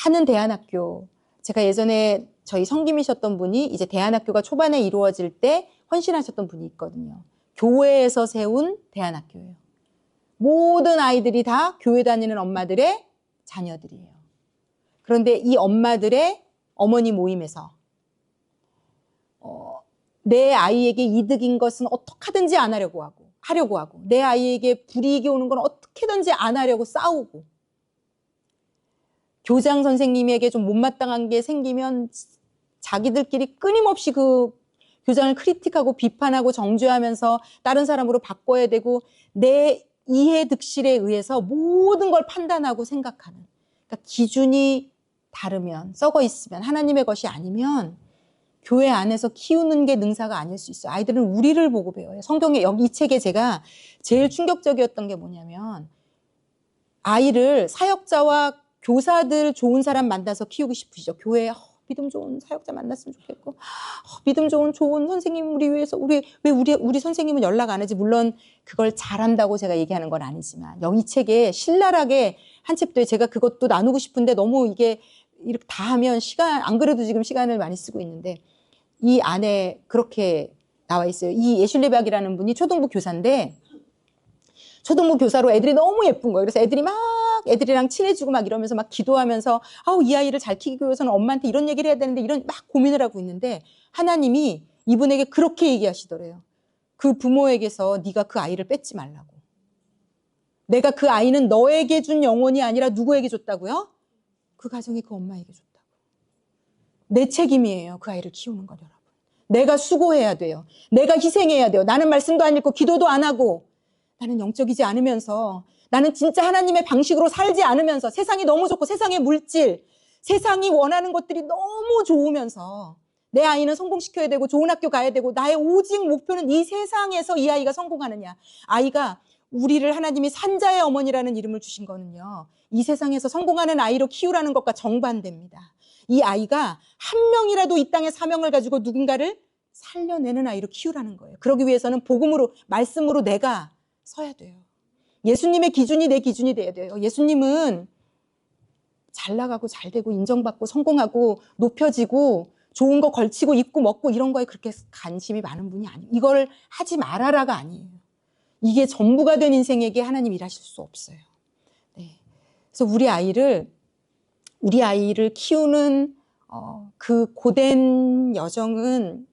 많은 대안학교, 제가 예전에 저희 성김이셨던 분이 이제 대안학교가 초반에 이루어질 때 헌신하셨던 분이 있거든요. 교회에서 세운 대안학교예요. 모든 아이들이 다 교회 다니는 엄마들의 자녀들이에요. 그런데 이 엄마들의 어머니 모임에서 내 아이에게 이득인 것은 어떻게 하든지 안 하려고 하고 내 아이에게 불이익이 오는 건 어떻게든지 안 하려고 싸우고, 교장 선생님에게 좀 못마땅한 게 생기면 자기들끼리 끊임없이 그 교장을 크리틱하고 비판하고 정죄하면서 다른 사람으로 바꿔야 되고, 내 이해 득실에 의해서 모든 걸 판단하고 생각하는, 그러니까 기준이 다르면, 썩어 있으면, 하나님의 것이 아니면 교회 안에서 키우는 게 능사가 아닐 수 있어요. 아이들은 우리를 보고 배워요. 성경에 여기 이 책에 제가 제일 충격적이었던 게 뭐냐면 아이를 사역자와 교사들 좋은 사람 만나서 키우고 싶으시죠. 교회에 믿음 좋은 사역자 만났으면 좋겠고 믿음 좋은 선생님 우리 위해서 우리 선생님은 연락 안 하지. 물론 그걸 잘한다고 제가 얘기하는 건 아니지만 여기 이 책에 신랄하게 한 챕터에 제가 그것도 나누고 싶은데 너무 이게 이렇게 다 하면 안 그래도 지금 시간을 많이 쓰고 있는데 이 안에 그렇게 나와 있어요. 이 예슐리 박이라는 분이 초등부 교사인데 초등부 교사로 애들이 너무 예쁜 거예요. 그래서 애들이랑 친해지고 막 이러면서 막 기도하면서 이 아이를 잘 키우기 위해서는 엄마한테 이런 얘기를 해야 되는데 이런 막 고민을 하고 있는데 하나님이 이분에게 그렇게 얘기하시더래요. 그 부모에게서 네가 그 아이를 뺏지 말라고. 내가 그 아이는 너에게 준 영혼이 아니라 누구에게 줬다고요? 그 가정이 그 엄마에게 줬다고. 내 책임이에요. 그 아이를 키우는 건 여러분. 내가 수고해야 돼요. 내가 희생해야 돼요. 나는 말씀도 안 읽고 기도도 안 하고 나는 영적이지 않으면서 나는 진짜 하나님의 방식으로 살지 않으면서 세상이 너무 좋고 세상의 물질, 세상이 원하는 것들이 너무 좋으면서 내 아이는 성공시켜야 되고 좋은 학교 가야 되고 나의 오직 목표는 이 세상에서 이 아이가 성공하느냐. 아이가 우리를 하나님이 산자의 어머니라는 이름을 주신 거는요. 이 세상에서 성공하는 아이로 키우라는 것과 정반대입니다. 이 아이가 한 명이라도 이 땅의 사명을 가지고 누군가를 살려내는 아이로 키우라는 거예요. 그러기 위해서는 복음으로, 말씀으로 내가 서야 돼요. 예수님의 기준이 내 기준이 돼야 돼요. 예수님은 잘 나가고 잘 되고 인정받고 성공하고 높여지고 좋은 거 걸치고 입고 먹고 이런 거에 그렇게 관심이 많은 분이 아니에요. 이걸 하지 말아라가 아니에요. 이게 전부가 된 인생에게 하나님 일하실 수 없어요. 네. 그래서 우리 아이를 키우는 그 고된 여정은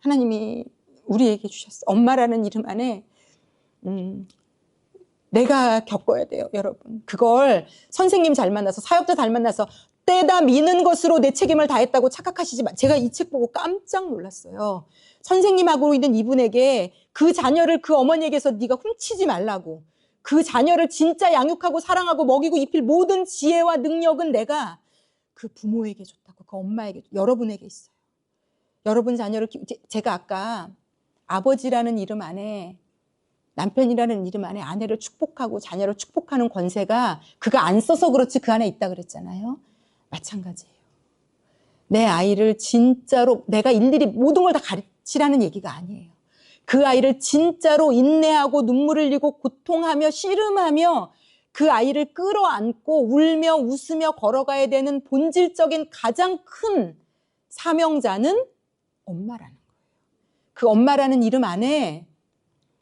하나님이 우리에게 주셨어요. 엄마라는 이름 안에 내가 겪어야 돼요, 여러분. 그걸 선생님 잘 만나서 사역자 잘 만나서 떼다 미는 것으로 내 책임을 다했다고 착각하시지만 제가 이 책 보고 깜짝 놀랐어요. 선생님하고 있는 이분에게 그 자녀를 그 어머니에게서 네가 훔치지 말라고. 그 자녀를 진짜 양육하고 사랑하고 먹이고 입힐 모든 지혜와 능력은 내가 그 부모에게 줬다고. 그 엄마에게, 여러분에게 있어요. 여러분 자녀를 제가 아까 아버지라는 이름 안에 남편이라는 이름 안에 아내를 축복하고 자녀를 축복하는 권세가 그가 안 써서 그렇지 그 안에 있다 그랬잖아요. 마찬가지예요. 내 아이를 진짜로 내가 일일이 모든 걸 다 가르치라는 얘기가 아니에요. 그 아이를 진짜로 인내하고 눈물을 흘리고 고통하며 씨름하며 그 아이를 끌어안고 울며 웃으며 걸어가야 되는 본질적인 가장 큰 사명자는 엄마라는 거예요. 그 엄마라는 이름 안에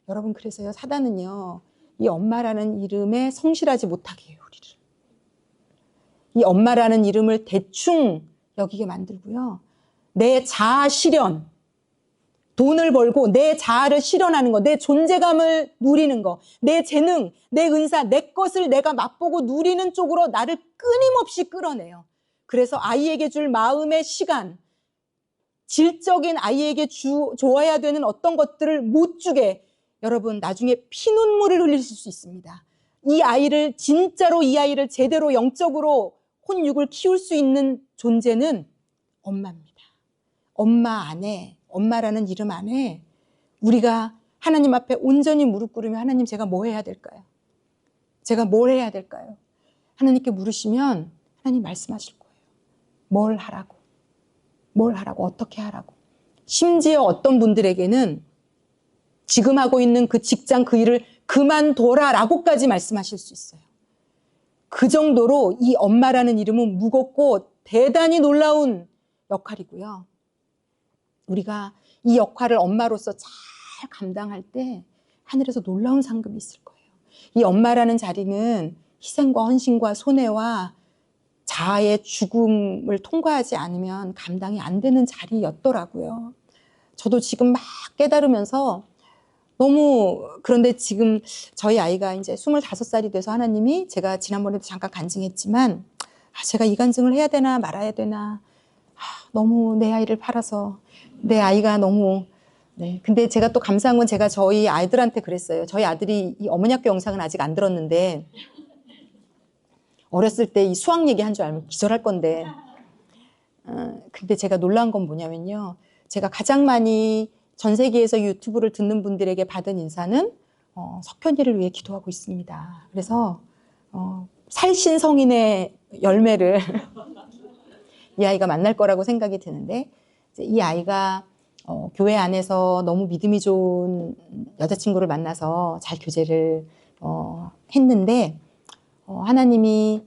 여러분 그래서요 사단은요 이 엄마라는 이름에 성실하지 못하게 해요 우리를. 이 엄마라는 이름을 대충 여기게 만들고요. 내 자아 실현, 돈을 벌고 내 자아를 실현하는 거, 내 존재감을 누리는 거, 내 재능, 내 은사, 내 것을 내가 맛보고 누리는 쪽으로 나를 끊임없이 끌어내요. 그래서 아이에게 줄 마음의 시간, 질적인 아이에게 줘야 되는 어떤 것들을 못 주게 여러분 나중에 피눈물을 흘리실 수 있습니다. 이 아이를 진짜로 이 아이를 제대로 영적으로 혼육을 키울 수 있는 존재는 엄마입니다. 엄마 안에 엄마라는 이름 안에 우리가 하나님 앞에 온전히 무릎 꿇으면 하나님 제가 뭐 해야 될까요? 제가 뭘 해야 될까요? 하나님께 물으시면 하나님 말씀하실 거예요. 뭘 하라고? 뭘 하라고? 어떻게 하라고? 심지어 어떤 분들에게는 지금 하고 있는 그 직장 그 일을 그만둬라라고까지 말씀하실 수 있어요. 그 정도로 이 엄마라는 이름은 무겁고 대단히 놀라운 역할이고요. 우리가 이 역할을 엄마로서 잘 감당할 때 하늘에서 놀라운 상급이 있을 거예요. 이 엄마라는 자리는 희생과 헌신과 손해와 자아의 죽음을 통과하지 않으면 감당이 안 되는 자리였더라고요. 저도 지금 막 깨달으면서 너무 그런데 지금 저희 아이가 이제 25살이 돼서 하나님이 제가 지난번에도 잠깐 간증했지만 제가 이 간증을 해야 되나 말아야 되나 너무 내 아이를 팔아서 내 아이가 너무 네. 근데 제가 또 감사한 건 제가 저희 아이들한테 그랬어요. 저희 아들이 이 어머니 학교 영상은 아직 안 들었는데 어렸을 때 이 수학 얘기 한 줄 알면 기절할 건데 근데 제가 놀란 건 뭐냐면요. 제가 가장 많이 전 세계에서 유튜브를 듣는 분들에게 받은 인사는 석현이를 위해 기도하고 있습니다. 그래서 살신성인의 열매를 이 아이가 만날 거라고 생각이 드는데, 이제 이 아이가 교회 안에서 너무 믿음이 좋은 여자친구를 만나서 잘 교제를 했는데, 하나님이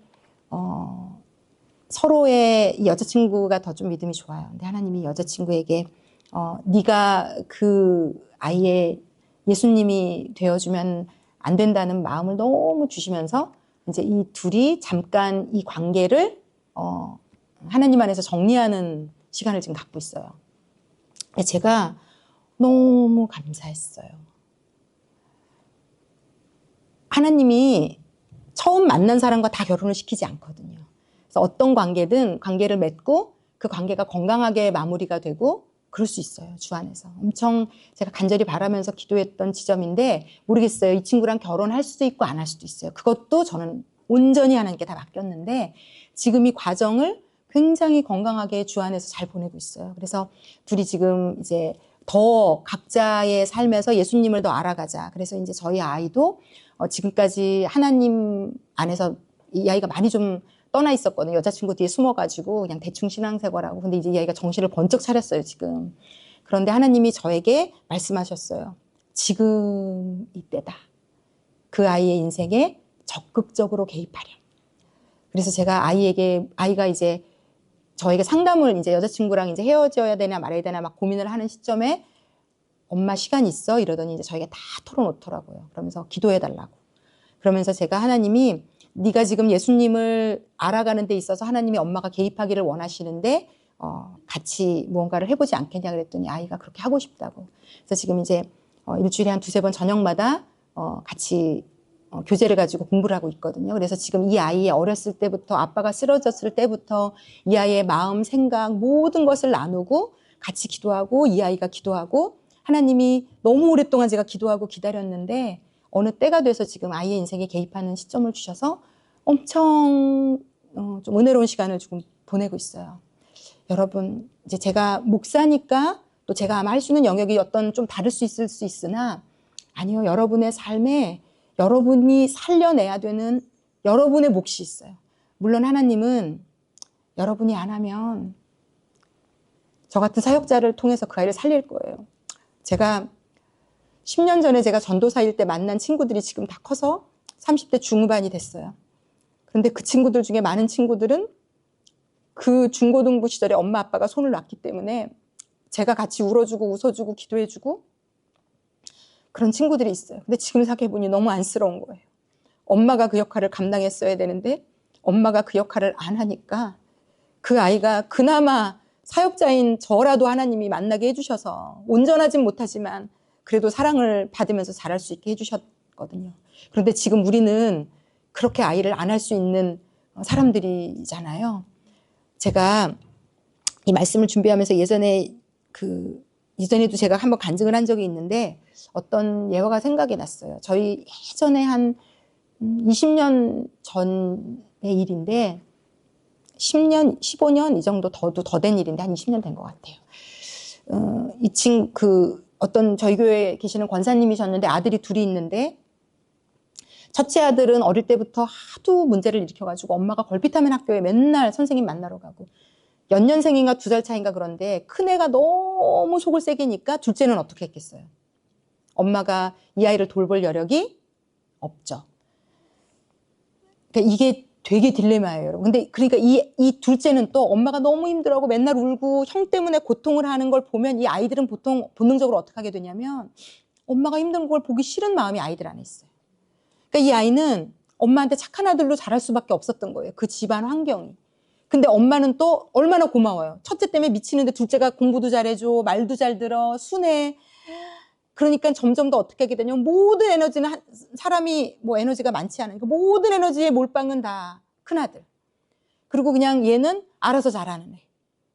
서로의 이 여자친구가 더 좀 믿음이 좋아요. 근데 하나님이 여자친구에게 네가 그 아이의 예수님이 되어주면 안 된다는 마음을 너무 주시면서 이제 이 둘이 잠깐 이 관계를 하나님 안에서 정리하는 시간을 지금 갖고 있어요. 제가 너무 감사했어요. 하나님이 처음 만난 사람과 다 결혼을 시키지 않거든요. 그래서 어떤 관계든 관계를 맺고 그 관계가 건강하게 마무리가 되고 그럴 수 있어요. 주 안에서. 엄청 제가 간절히 바라면서 기도했던 지점인데 모르겠어요. 이 친구랑 결혼할 수도 있고 안 할 수도 있어요. 그것도 저는 온전히 하나님께 다 맡겼는데 지금 이 과정을 굉장히 건강하게 주 안에서 잘 보내고 있어요. 그래서 둘이 지금 이제 더 각자의 삶에서 예수님을 더 알아가자. 그래서 이제 저희 아이도 지금까지 하나님 안에서 이 아이가 많이 좀 떠나 있었거든요. 여자친구 뒤에 숨어가지고 그냥 대충 신앙생활하고. 근데 이제 이 아이가 정신을 번쩍 차렸어요, 지금. 그런데 하나님이 저에게 말씀하셨어요. 지금 이때다. 그 아이의 인생에 적극적으로 개입하렴. 그래서 제가 아이가 이제 저에게 상담을 이제 여자친구랑 이제 헤어져야 되나 말아야 되나 막 고민을 하는 시점에 엄마 시간 있어? 이러더니 이제 저에게 다 털어놓더라고요. 그러면서 기도해달라고. 그러면서 제가 하나님이 네가 지금 예수님을 알아가는 데 있어서 하나님이 엄마가 개입하기를 원하시는데 같이 무언가를 해보지 않겠냐 그랬더니 아이가 그렇게 하고 싶다고. 그래서 지금 이제 일주일에 한 두세 번 저녁마다 같이 교재를 가지고 공부를 하고 있거든요. 그래서 지금 이 아이의 어렸을 때부터 아빠가 쓰러졌을 때부터 이 아이의 마음, 생각 모든 것을 나누고 같이 기도하고 이 아이가 기도하고 하나님이 너무 오랫동안 제가 기도하고 기다렸는데 어느 때가 돼서 지금 아이의 인생에 개입하는 시점을 주셔서 엄청 좀 은혜로운 시간을 지금 보내고 있어요. 여러분, 이제 제가 목사니까 또 제가 아마 할 수 있는 영역이 어떤 좀 다를 수 있을 수 있으나 아니요, 여러분의 삶에 여러분이 살려내야 되는 여러분의 몫이 있어요. 물론 하나님은 여러분이 안 하면 저 같은 사역자를 통해서 그 아이를 살릴 거예요. 제가 10년 전에 제가 전도사일 때 만난 친구들이 지금 다 커서 30대 중후반이 됐어요. 그런데 그 친구들 중에 많은 친구들은 그 중고등부 시절에 엄마 아빠가 손을 놨기 때문에 제가 같이 울어주고 웃어주고 기도해주고 그런 친구들이 있어요. 근데 지금 생각해보니 너무 안쓰러운 거예요. 엄마가 그 역할을 감당했어야 되는데 엄마가 그 역할을 안 하니까 그 아이가 그나마 사역자인 저라도 하나님이 만나게 해주셔서 온전하진 못하지만 그래도 사랑을 받으면서 자랄 수 있게 해주셨거든요. 그런데 지금 우리는 그렇게 아이를 안 할 수 있는 사람들이잖아요. 제가 이 말씀을 준비하면서 예전에도 제가 한번 간증을 한 적이 있는데 어떤 예화가 생각이 났어요. 저희 예전에 한 20년 전의 일인데 10년, 15년 이 정도 더 된 일인데 한 20년 된 것 같아요. 어떤 저희 교회에 계시는 권사님이셨는데 아들이 둘이 있는데 첫째 아들은 어릴 때부터 하도 문제를 일으켜가지고 엄마가 걸핏하면 학교에 맨날 선생님 만나러 가고 연년생인가 2살 차인가 그런데 큰애가 너무 속을 세게니까 둘째는 어떻게 했겠어요? 엄마가 이 아이를 돌볼 여력이 없죠. 그러니까 이게 되게 딜레마예요, 여러분. 근데 그러니까 이 둘째는 또 엄마가 너무 힘들어하고 맨날 울고 형 때문에 고통을 하는 걸 보면 이 아이들은 보통 본능적으로 어떻게 하게 되냐면 엄마가 힘든 걸 보기 싫은 마음이 아이들 안에 있어요. 그러니까 이 아이는 엄마한테 착한 아들로 자랄 수밖에 없었던 거예요. 그 집안 환경이. 근데 엄마는 또 얼마나 고마워요. 첫째 때문에 미치는데 둘째가 공부도 잘해줘, 말도 잘 들어, 순해. 그러니까 점점 더 어떻게 하게 되냐면 모든 에너지는 사람이 뭐 에너지가 많지 않으니까 모든 에너지의 몰빵은 다 큰아들. 그리고 그냥 얘는 알아서 잘하는 애.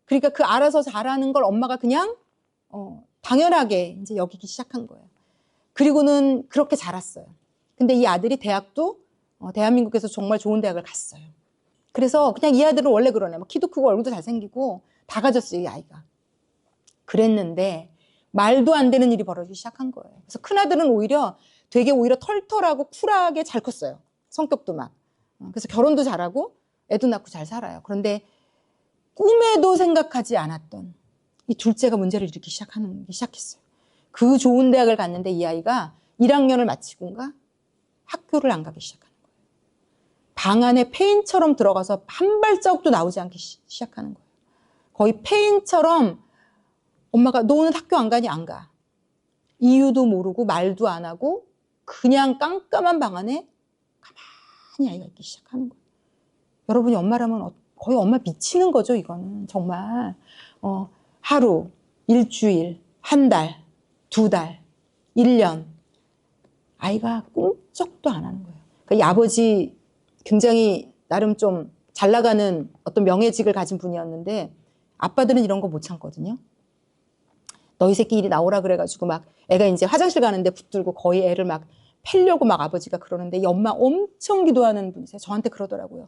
그러니까 그 알아서 잘하는 걸 엄마가 그냥 당연하게 이제 여기기 시작한 거예요. 그리고는 그렇게 자랐어요. 근데 이 아들이 대학도 대한민국에서 정말 좋은 대학을 갔어요. 그래서 그냥 이 아들은 원래 그러네. 뭐 키도 크고 얼굴도 잘생기고 다 가졌어요, 이 아이가. 그랬는데 말도 안 되는 일이 벌어지기 시작한 거예요. 그래서 큰아들은 되게 오히려 털털하고 쿨하게 잘 컸어요. 성격도 막. 그래서 결혼도 잘하고 애도 낳고 잘 살아요. 그런데 꿈에도 생각하지 않았던 이 둘째가 문제를 일으키기 시작했어요. 그 좋은 대학을 갔는데 이 아이가 1학년을 마치고인가 학교를 안 가기 시작하는 거예요. 방 안에 폐인처럼 들어가서 한 발자국도 나오지 않기 시작하는 거예요. 거의 폐인처럼 엄마가 너 오늘 학교 안 가니? 안 가. 이유도 모르고 말도 안 하고 그냥 깜깜한 방 안에 가만히 아이가 있기 시작하는 거예요. 여러분이 엄마라면 거의 엄마 미치는 거죠, 이거는. 정말. 하루, 일주일, 한 달, 두 달, 1년. 아이가 꿈쩍도 안 하는 거예요. 그러니까 이 아버지 굉장히 나름 좀 잘 나가는 어떤 명예직을 가진 분이었는데 아빠들은 이런 거 못 참거든요. 너희 새끼 이리 나오라 그래가지고 막 애가 이제 화장실 가는데 붙들고 거의 애를 막 패려고 막 아버지가 그러는데 이 엄마 엄청 기도하는 분이세요. 저한테 그러더라고요.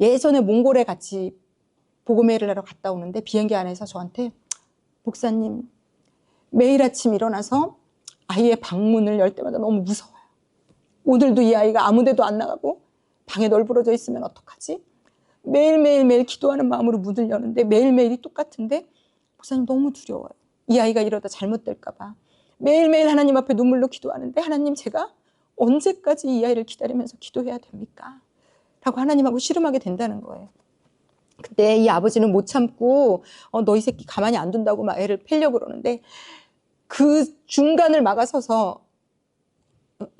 예전에 몽골에 같이 복음회를 하러 갔다 오는데 비행기 안에서 저한테 목사님 매일 아침 일어나서 아이의 방문을 열 때마다 너무 무서워요. 오늘도 이 아이가 아무 데도 안 나가고 방에 널브러져 있으면 어떡하지? 매일 기도하는 마음으로 문을 여는데 매일매일이 똑같은데 목사님 너무 두려워요. 이 아이가 이러다 잘못될까 봐. 매일매일 하나님 앞에 눈물로 기도하는데 하나님 제가 언제까지 이 아이를 기다리면서 기도해야 됩니까? 라고 하나님하고 씨름하게 된다는 거예요. 근데 이 아버지는 못 참고 너희 새끼 가만히 안 둔다고 막 애를 패려고 그러는데 그 중간을 막아서서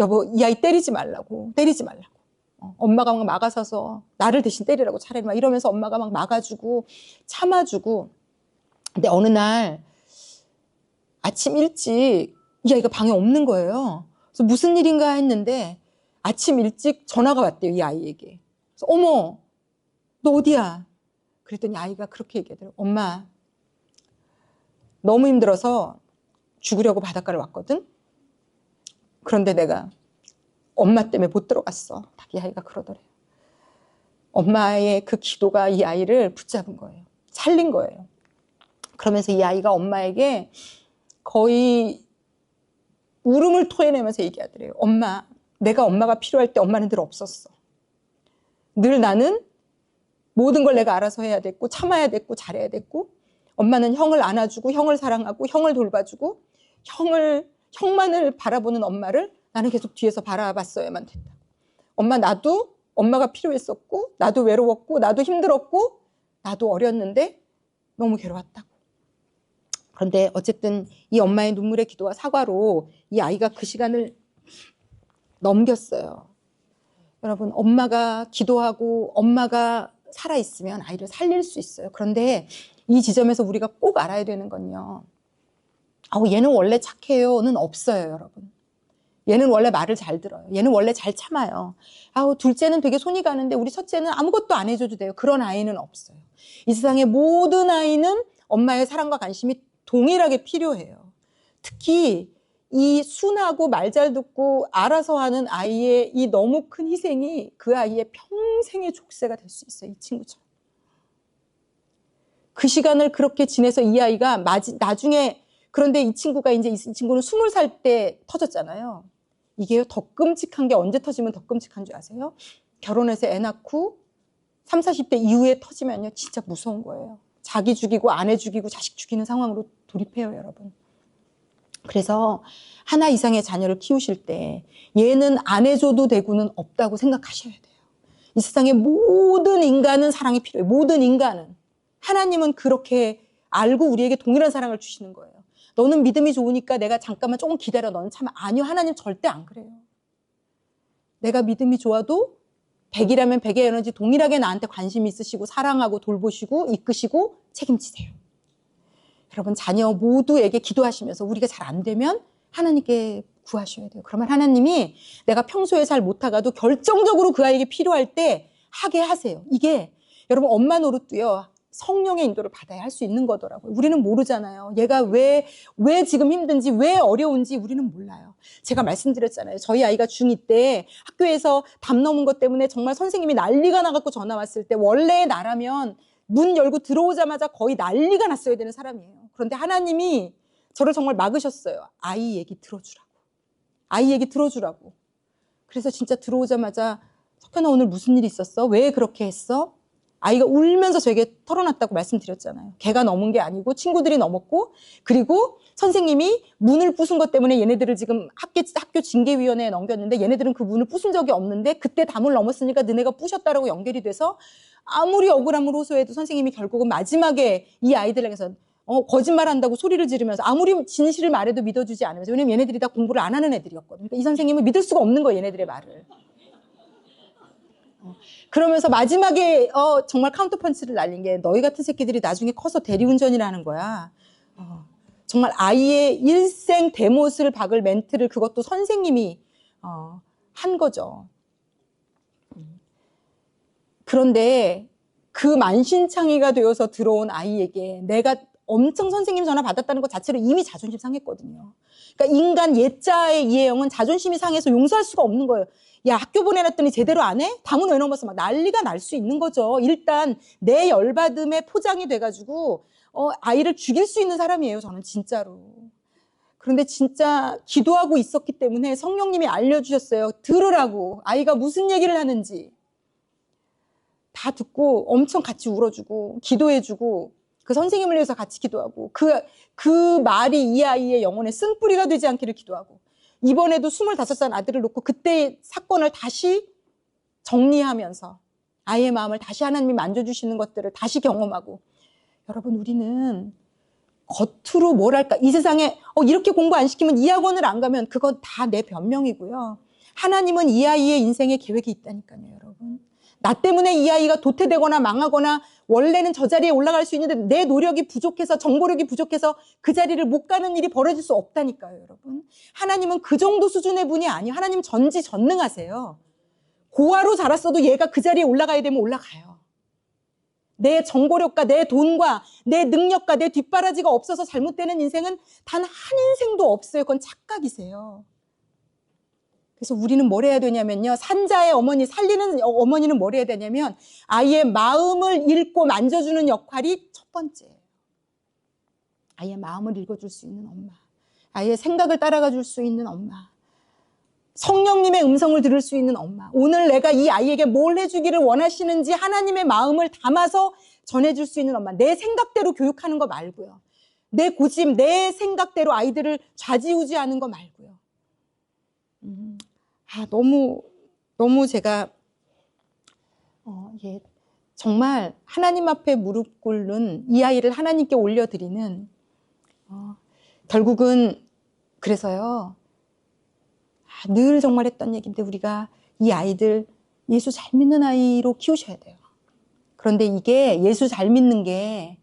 여보 이 아이 때리지 말라고 엄마가 막 막아서서 나를 대신 때리라고 차라리 막 이러면서 엄마가 막 막아주고 참아주고 근데 어느 날 아침 일찍 이 아이가 방에 없는 거예요. 그래서 무슨 일인가 했는데 아침 일찍 전화가 왔대요, 이 아이에게. 그래서 어머, 너 어디야? 그랬더니 아이가 그렇게 얘기하더라고요. 엄마, 너무 힘들어서 죽으려고 바닷가를 왔거든? 그런데 내가 엄마 때문에 못 들어갔어. 이 아이가 그러더래요. 엄마의 그 기도가 이 아이를 붙잡은 거예요. 살린 거예요. 그러면서 이 아이가 엄마에게 거의 울음을 토해내면서 얘기하더래요. 엄마, 내가 엄마가 필요할 때 엄마는 늘 없었어. 늘 나는 모든 걸 내가 알아서 해야 됐고 참아야 됐고 잘해야 됐고 엄마는 형을 안아주고 형을 사랑하고 형을 돌봐주고 형만을 바라보는 엄마를 나는 계속 뒤에서 바라봤어야만 됐다. 엄마 나도 엄마가 필요했었고 나도 외로웠고 나도 힘들었고 나도 어렸는데 너무 괴로웠다고. 그런데 어쨌든 이 엄마의 눈물의 기도와 사과로 이 아이가 그 시간을 넘겼어요. 여러분 엄마가 기도하고 엄마가 살아있으면 아이를 살릴 수 있어요. 그런데 이 지점에서 우리가 꼭 알아야 되는 건요. 얘는 원래 착해요는 없어요, 여러분. 얘는 원래 말을 잘 들어요. 얘는 원래 잘 참아요. 둘째는 되게 손이 가는데 우리 첫째는 아무것도 안 해줘도 돼요. 그런 아이는 없어요. 이 세상의 모든 아이는 엄마의 사랑과 관심이 동일하게 필요해요. 특히 이 순하고 말 잘 듣고 알아서 하는 아이의 이 너무 큰 희생이 그 아이의 평생의 족쇄가 될 수 있어요. 이 친구처럼. 그 시간을 그렇게 지내서 이 아이가 나중에 그런데 이 친구는 20살 때 터졌잖아요. 이게요, 더 끔찍한 게 언제 터지면 더 끔찍한 줄 아세요? 결혼해서 애 낳고 30, 40대 이후에 터지면요, 진짜 무서운 거예요. 자기 죽이고 아내 죽이고 자식 죽이는 상황으로 돌입해요, 여러분. 그래서 하나 이상의 자녀를 키우실 때 얘는 안 해줘도 되고는 없다고 생각하셔야 돼요. 이 세상의 모든 인간은 사랑이 필요해요. 모든 인간은. 하나님은 그렇게 알고 우리에게 동일한 사랑을 주시는 거예요. 너는 믿음이 좋으니까 내가 잠깐만 조금 기다려. 너는 참 아니요. 하나님 절대 안 그래요. 내가 믿음이 좋아도 100이라면 100의 에너지 동일하게 나한테 관심 있으시고 사랑하고 돌보시고 이끄시고 책임지세요. 여러분 자녀 모두에게 기도하시면서 우리가 잘 안 되면 하나님께 구하셔야 돼요. 그러면 하나님이 내가 평소에 잘 못하가도 결정적으로 그 아이에게 필요할 때 하게 하세요. 이게 여러분 엄마 노릇도요. 성령의 인도를 받아야 할 수 있는 거더라고요. 우리는 모르잖아요. 얘가 왜 지금 힘든지 왜 어려운지 우리는 몰라요. 제가 말씀드렸잖아요. 저희 아이가 중2 때 학교에서 담 넘은 것 때문에 정말 선생님이 난리가 나갖고 전화 왔을 때 원래 나라면 문 열고 들어오자마자 거의 난리가 났어야 되는 사람이에요. 그런데 하나님이 저를 정말 막으셨어요. 아이 얘기 들어주라고. 아이 얘기 들어주라고. 그래서 진짜 들어오자마자 석현아 오늘 무슨 일 있었어? 왜 그렇게 했어? 아이가 울면서 저에게 털어놨다고 말씀드렸잖아요. 걔가 넘은 게 아니고 친구들이 넘었고, 그리고 선생님이 문을 부순 것 때문에 얘네들을 지금 학교 징계위원회에 넘겼는데 얘네들은 그 문을 부순 적이 없는데 그때 담을 넘었으니까 너네가 부셨다라고 연결이 돼서 아무리 억울함을 호소해도 선생님이 결국은 마지막에 이 아이들에게서 거짓말한다고 소리를 지르면서 아무리 진실을 말해도 믿어주지 않으면서, 왜냐면 얘네들이 다 공부를 안 하는 애들이었거든요. 그러니까 이 선생님은 믿을 수가 없는 거예요, 얘네들의 말을. 그러면서 마지막에 정말 카운터펀치를 날린 게 너희 같은 새끼들이 나중에 커서 대리운전이라는 거야. 정말 아이의 일생 대못을 박을 멘트를 그것도 선생님이 한 거죠. 그런데 그 만신창이가 되어서 들어온 아이에게 내가 엄청 선생님 전화 받았다는 것 자체로 이미 자존심 상했거든요. 그러니까 인간 예자의 이해영은 자존심이 상해서 용서할 수가 없는 거예요. 야, 학교 보내놨더니 제대로 안 해? 담은 왜 넘어서 막 난리가 날 수 있는 거죠. 일단 내 열받음에 포장이 돼가지고 아이를 죽일 수 있는 사람이에요, 저는 진짜로. 그런데 진짜 기도하고 있었기 때문에 성령님이 알려주셨어요. 들으라고. 아이가 무슨 얘기를 하는지. 다 듣고 엄청 같이 울어주고 기도해주고 그 선생님을 위해서 같이 기도하고 그 말이 이 아이의 영혼에 쓴뿌리가 되지 않기를 기도하고, 이번에도 25살 아들을 놓고 그때의 사건을 다시 정리하면서 아이의 마음을 다시 하나님이 만져주시는 것들을 다시 경험하고, 여러분 우리는 겉으로 뭐랄까 이 세상에 이렇게 공부 안 시키면 이 학원을 안 가면 그건 다 내 변명이고요. 하나님은 이 아이의 인생에 계획이 있다니까요, 여러분. 나 때문에 이 아이가 도태되거나 망하거나 원래는 저 자리에 올라갈 수 있는데 내 노력이 부족해서 정보력이 부족해서 그 자리를 못 가는 일이 벌어질 수 없다니까요, 여러분. 하나님은 그 정도 수준의 분이 아니에요. 하나님 전지전능하세요. 고아로 자랐어도 얘가 그 자리에 올라가야 되면 올라가요. 내 정보력과 내 돈과 내 능력과 내 뒷바라지가 없어서 잘못되는 인생은 단 한 인생도 없어요. 그건 착각이세요. 그래서 우리는 뭘 해야 되냐면요. 산자의 어머니, 살리는 어머니는 뭘 해야 되냐면 아이의 마음을 읽고 만져주는 역할이 첫 번째예요. 아이의 마음을 읽어줄 수 있는 엄마. 아이의 생각을 따라가 줄 수 있는 엄마. 성령님의 음성을 들을 수 있는 엄마. 오늘 내가 이 아이에게 뭘 해주기를 원하시는지 하나님의 마음을 담아서 전해줄 수 있는 엄마. 내 생각대로 교육하는 거 말고요. 내 고집, 내 생각대로 아이들을 좌지우지하는 거 말고요. 너무 제가 정말 하나님 앞에 무릎 꿇는 이 아이를 하나님께 올려드리는, 결국은 그래서요, 늘 정말 했던 얘기인데 우리가 이 아이들 예수 잘 믿는 아이로 키우셔야 돼요. 그런데 이게 예수 잘 믿는 게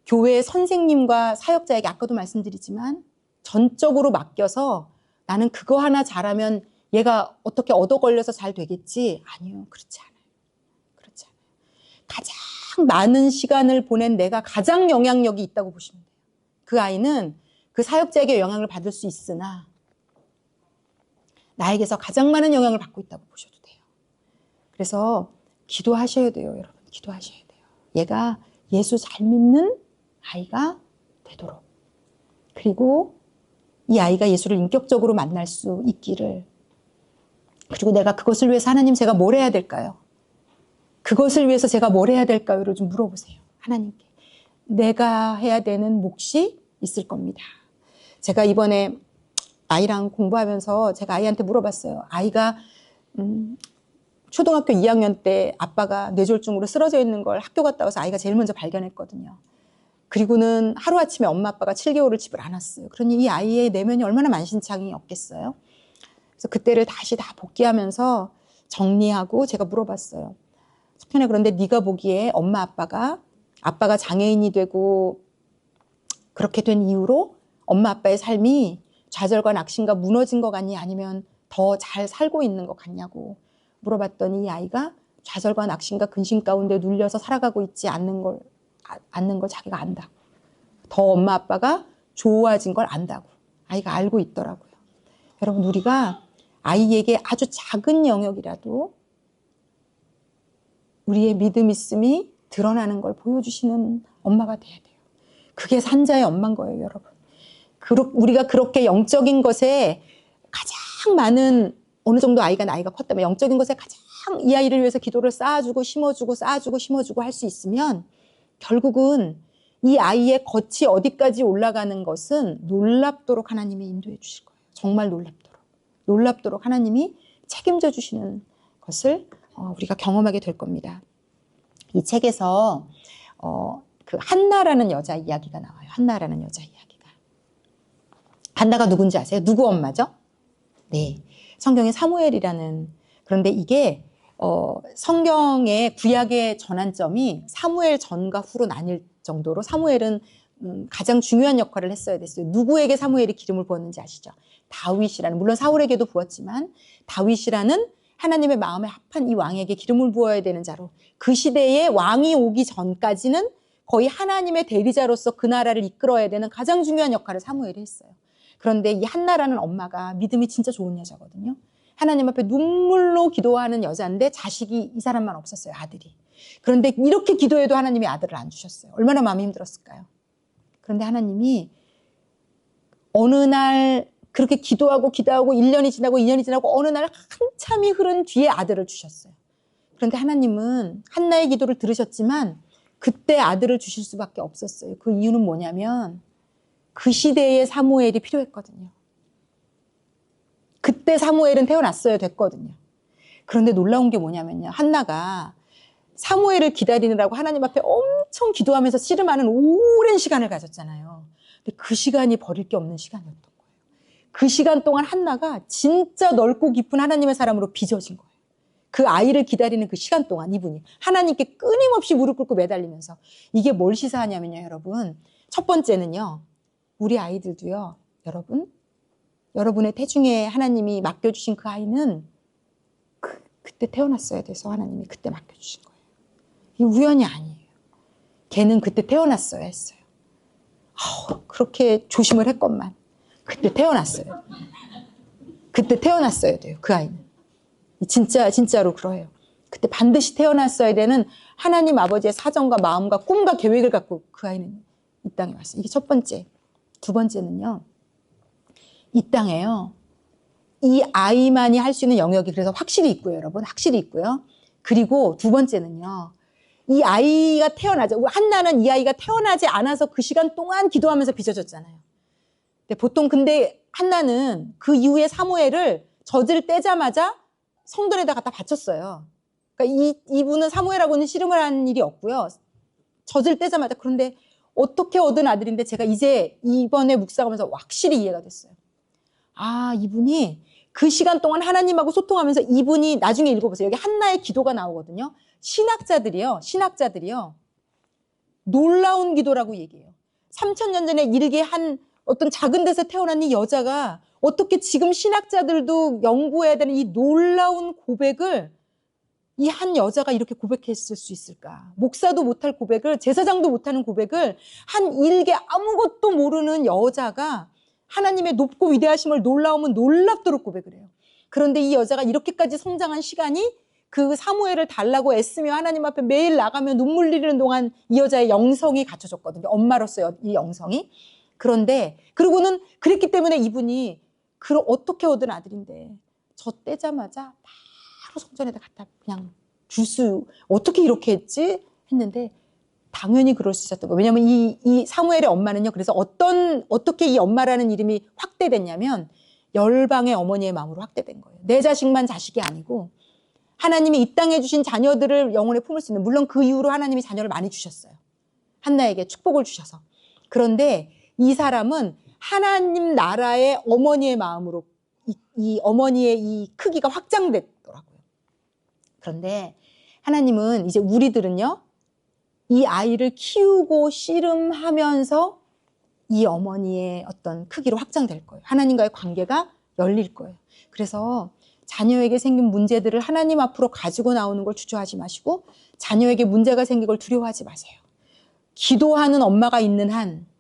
교회 선생님과 사역자에게 아까도 말씀드리지만 전적으로 맡겨서 나는 그거 하나 잘하면 얘가 어떻게 얻어 걸려서 잘 되겠지? 아니요, 그렇지 않아요. 그렇지 않아요. 가장 많은 시간을 보낸 내가 가장 영향력이 있다고 보시면 돼요. 그 아이는 그 사역자에게 영향을 받을 수 있으나 나에게서 가장 많은 영향을 받고 있다고 보셔도 돼요. 그래서 기도하셔야 돼요, 여러분. 기도하셔야 돼요. 얘가 예수 잘 믿는 아이가 되도록. 그리고 이 아이가 예수를 인격적으로 만날 수 있기를. 그리고 내가 그것을 위해서 하나님 제가 뭘 해야 될까요? 그것을 위해서 제가 뭘 해야 될까요?를 좀 물어보세요. 하나님께. 내가 해야 되는 몫이 있을 겁니다. 제가 이번에 아이랑 공부하면서 제가 아이한테 물어봤어요. 아이가 초등학교 2학년 때 아빠가 뇌졸중으로 쓰러져 있는 걸 학교 갔다 와서 아이가 제일 먼저 발견했거든요. 그리고는 하루아침에 엄마 아빠가 7개월을 집을 안 왔어요. 그러니 이 아이의 내면이 얼마나 만신창이 없겠어요. 그래서 그때를 다시 다 복귀하면서 정리하고 제가 물어봤어요. 석현아, 그런데 네가 보기에 엄마 아빠가 장애인이 되고 그렇게 된 이후로 엄마 아빠의 삶이 좌절과 낙심과 무너진 것 같니? 아니면 더 잘 살고 있는 것 같냐고 물어봤더니 이 아이가 좌절과 낙심과 근심 가운데 눌려서 살아가고 있지 않는 걸 자기가 안다고. 더 엄마 아빠가 좋아진 걸 안다고. 아이가 알고 있더라고요. 여러분, 우리가 아이에게 아주 작은 영역이라도 우리의 믿음 있음이 드러나는 걸 보여주시는 엄마가 돼야 돼요. 그게 산자의 엄마인 거예요, 여러분. 우리가 그렇게 영적인 것에 가장 많은, 어느 정도 아이가 나이가 컸다면 영적인 것에 가장 이 아이를 위해서 기도를 쌓아주고 심어주고 쌓아주고 심어주고 할 수 있으면 결국은 이 아이의 겉이 어디까지 올라가는 것은 놀랍도록 하나님이 인도해 주실 거예요. 정말 놀랍도록 하나님이 책임져 주시는 것을 우리가 경험하게 될 겁니다. 이 책에서 그 한나라는 여자 이야기가 나와요. 한나라는 여자 이야기가. 한나가 누군지 아세요? 누구 엄마죠? 네, 성경에 사무엘이라는. 그런데 이게 성경의 구약의 전환점이 사무엘 전과 후로 나뉠 정도로 사무엘은 가장 중요한 역할을 했어야 됐어요. 누구에게 사무엘이 기름을 부었는지 아시죠? 다윗이라는, 물론 사울에게도 부었지만 다윗이라는 하나님의 마음에 합한 이 왕에게 기름을 부어야 되는 자로, 그 시대에 왕이 오기 전까지는 거의 하나님의 대리자로서 그 나라를 이끌어야 되는 가장 중요한 역할을 사무엘이 했어요. 그런데 이 한나라는 엄마가 믿음이 진짜 좋은 여자거든요. 하나님 앞에 눈물로 기도하는 여자인데 자식이 이 사람만 없었어요, 아들이. 그런데 이렇게 기도해도 하나님이 아들을 안 주셨어요. 얼마나 마음이 힘들었을까요? 그런데 하나님이 어느 날 그렇게 기도하고 1년이 지나고 2년이 지나고 어느 날 한참이 흐른 뒤에 아들을 주셨어요. 그런데 하나님은 한나의 기도를 들으셨지만 그때 아들을 주실 수밖에 없었어요. 그 이유는 뭐냐면 그 시대에 사무엘이 필요했거든요. 그때 사무엘은 태어났어야 됐거든요. 그런데 놀라운 게 뭐냐면요, 한나가 사무엘을 기다리느라고 하나님 앞에 엄청 기도하면서 씨름하는 오랜 시간을 가졌잖아요. 근데 그 시간이 버릴 게 없는 시간이었던 거예요. 그 시간 동안 한나가 진짜 넓고 깊은 하나님의 사람으로 빚어진 거예요. 그 아이를 기다리는 그 시간 동안 이분이 하나님께 끊임없이 무릎 꿇고 매달리면서. 이게 뭘 시사하냐면요, 여러분. 첫 번째는요, 우리 아이들도요, 여러분의 태중에 하나님이 맡겨주신 그 아이는 그때 태어났어야 돼서 하나님이 그때 맡겨주신 거예요. 이게 우연이 아니에요. 걔는 그때 태어났어야 했어요. 그렇게 조심을 했건만 그때 태어났어요. 그때 태어났어야 돼요, 그 아이는. 진짜로 그래요. 그때 반드시 태어났어야 되는 하나님 아버지의 사정과 마음과 꿈과 계획을 갖고 그 아이는 이 땅에 왔어요. 이게 첫 번째. 두 번째는요, 이 땅에요, 이 아이만이 할 수 있는 영역이 그래서 확실히 있고요, 여러분. 확실히 있고요. 그리고 두 번째는요, 이 아이가 한나는 이 아이가 태어나지 않아서 그 시간 동안 기도하면서 빚어졌잖아요. 근데 한나는 그 이후에 사무엘을 젖을 떼자마자 성전에다 갖다 바쳤어요. 그러니까 이분은 사무엘하고는 씨름을 한 일이 없고요. 젖을 떼자마자. 그런데 어떻게 얻은 아들인데 제가 이제 이번에 묵상하면서 확실히 이해가 됐어요. 이분이 그 시간 동안 하나님하고 소통하면서 이분이, 나중에 읽어보세요. 여기 한나의 기도가 나오거든요. 신학자들이요. 놀라운 기도라고 얘기해요. 3000년 전에 일개 한 어떤 작은 데서 태어난 이 여자가 어떻게 지금 신학자들도 연구해야 되는 이 놀라운 고백을 이 한 여자가 이렇게 고백했을 수 있을까? 목사도 못할 고백을, 제사장도 못하는 고백을 한 일개 아무것도 모르는 여자가 하나님의 높고 위대하심을 놀라움은 놀랍도록 고백을 해요. 그런데 이 여자가 이렇게까지 성장한 시간이 그 사무엘을 달라고 애쓰며 하나님 앞에 매일 나가며 눈물 흘리는 동안 이 여자의 영성이 갖춰졌거든요. 엄마로서의 이 영성이. 그런데 그러고는 그랬기 때문에 이분이 어떻게 얻은 아들인데 저 떼자마자 바로 성전에다 갖다 그냥 어떻게 이렇게 했지? 했는데 당연히 그럴 수 있었던 거예요. 왜냐하면 이 사무엘의 엄마는요, 그래서 어떻게 이 엄마라는 이름이 확대됐냐면 열방의 어머니의 마음으로 확대된 거예요. 내 자식만 자식이 아니고 하나님이 이 땅에 주신 자녀들을 영혼에 품을 수 있는, 물론 그 이후로 하나님이 자녀를 많이 주셨어요. 한나에게 축복을 주셔서. 그런데 이 사람은 하나님 나라의 어머니의 마음으로 이 어머니의 이 크기가 확장됐더라고요. 그런데 하나님은 이제 우리들은요, 이 아이를 키우고 씨름하면서 이 어머니의 어떤 크기로 확장될 거예요. 하나님과의 관계가 열릴 거예요. 그래서 자녀에게 생긴 문제들을 하나님 앞으로 가지고 나오는 걸 주저하지 마시고 자녀에게 문제가 생긴 걸 두려워하지 마세요. 기도하는 엄마가 있는 한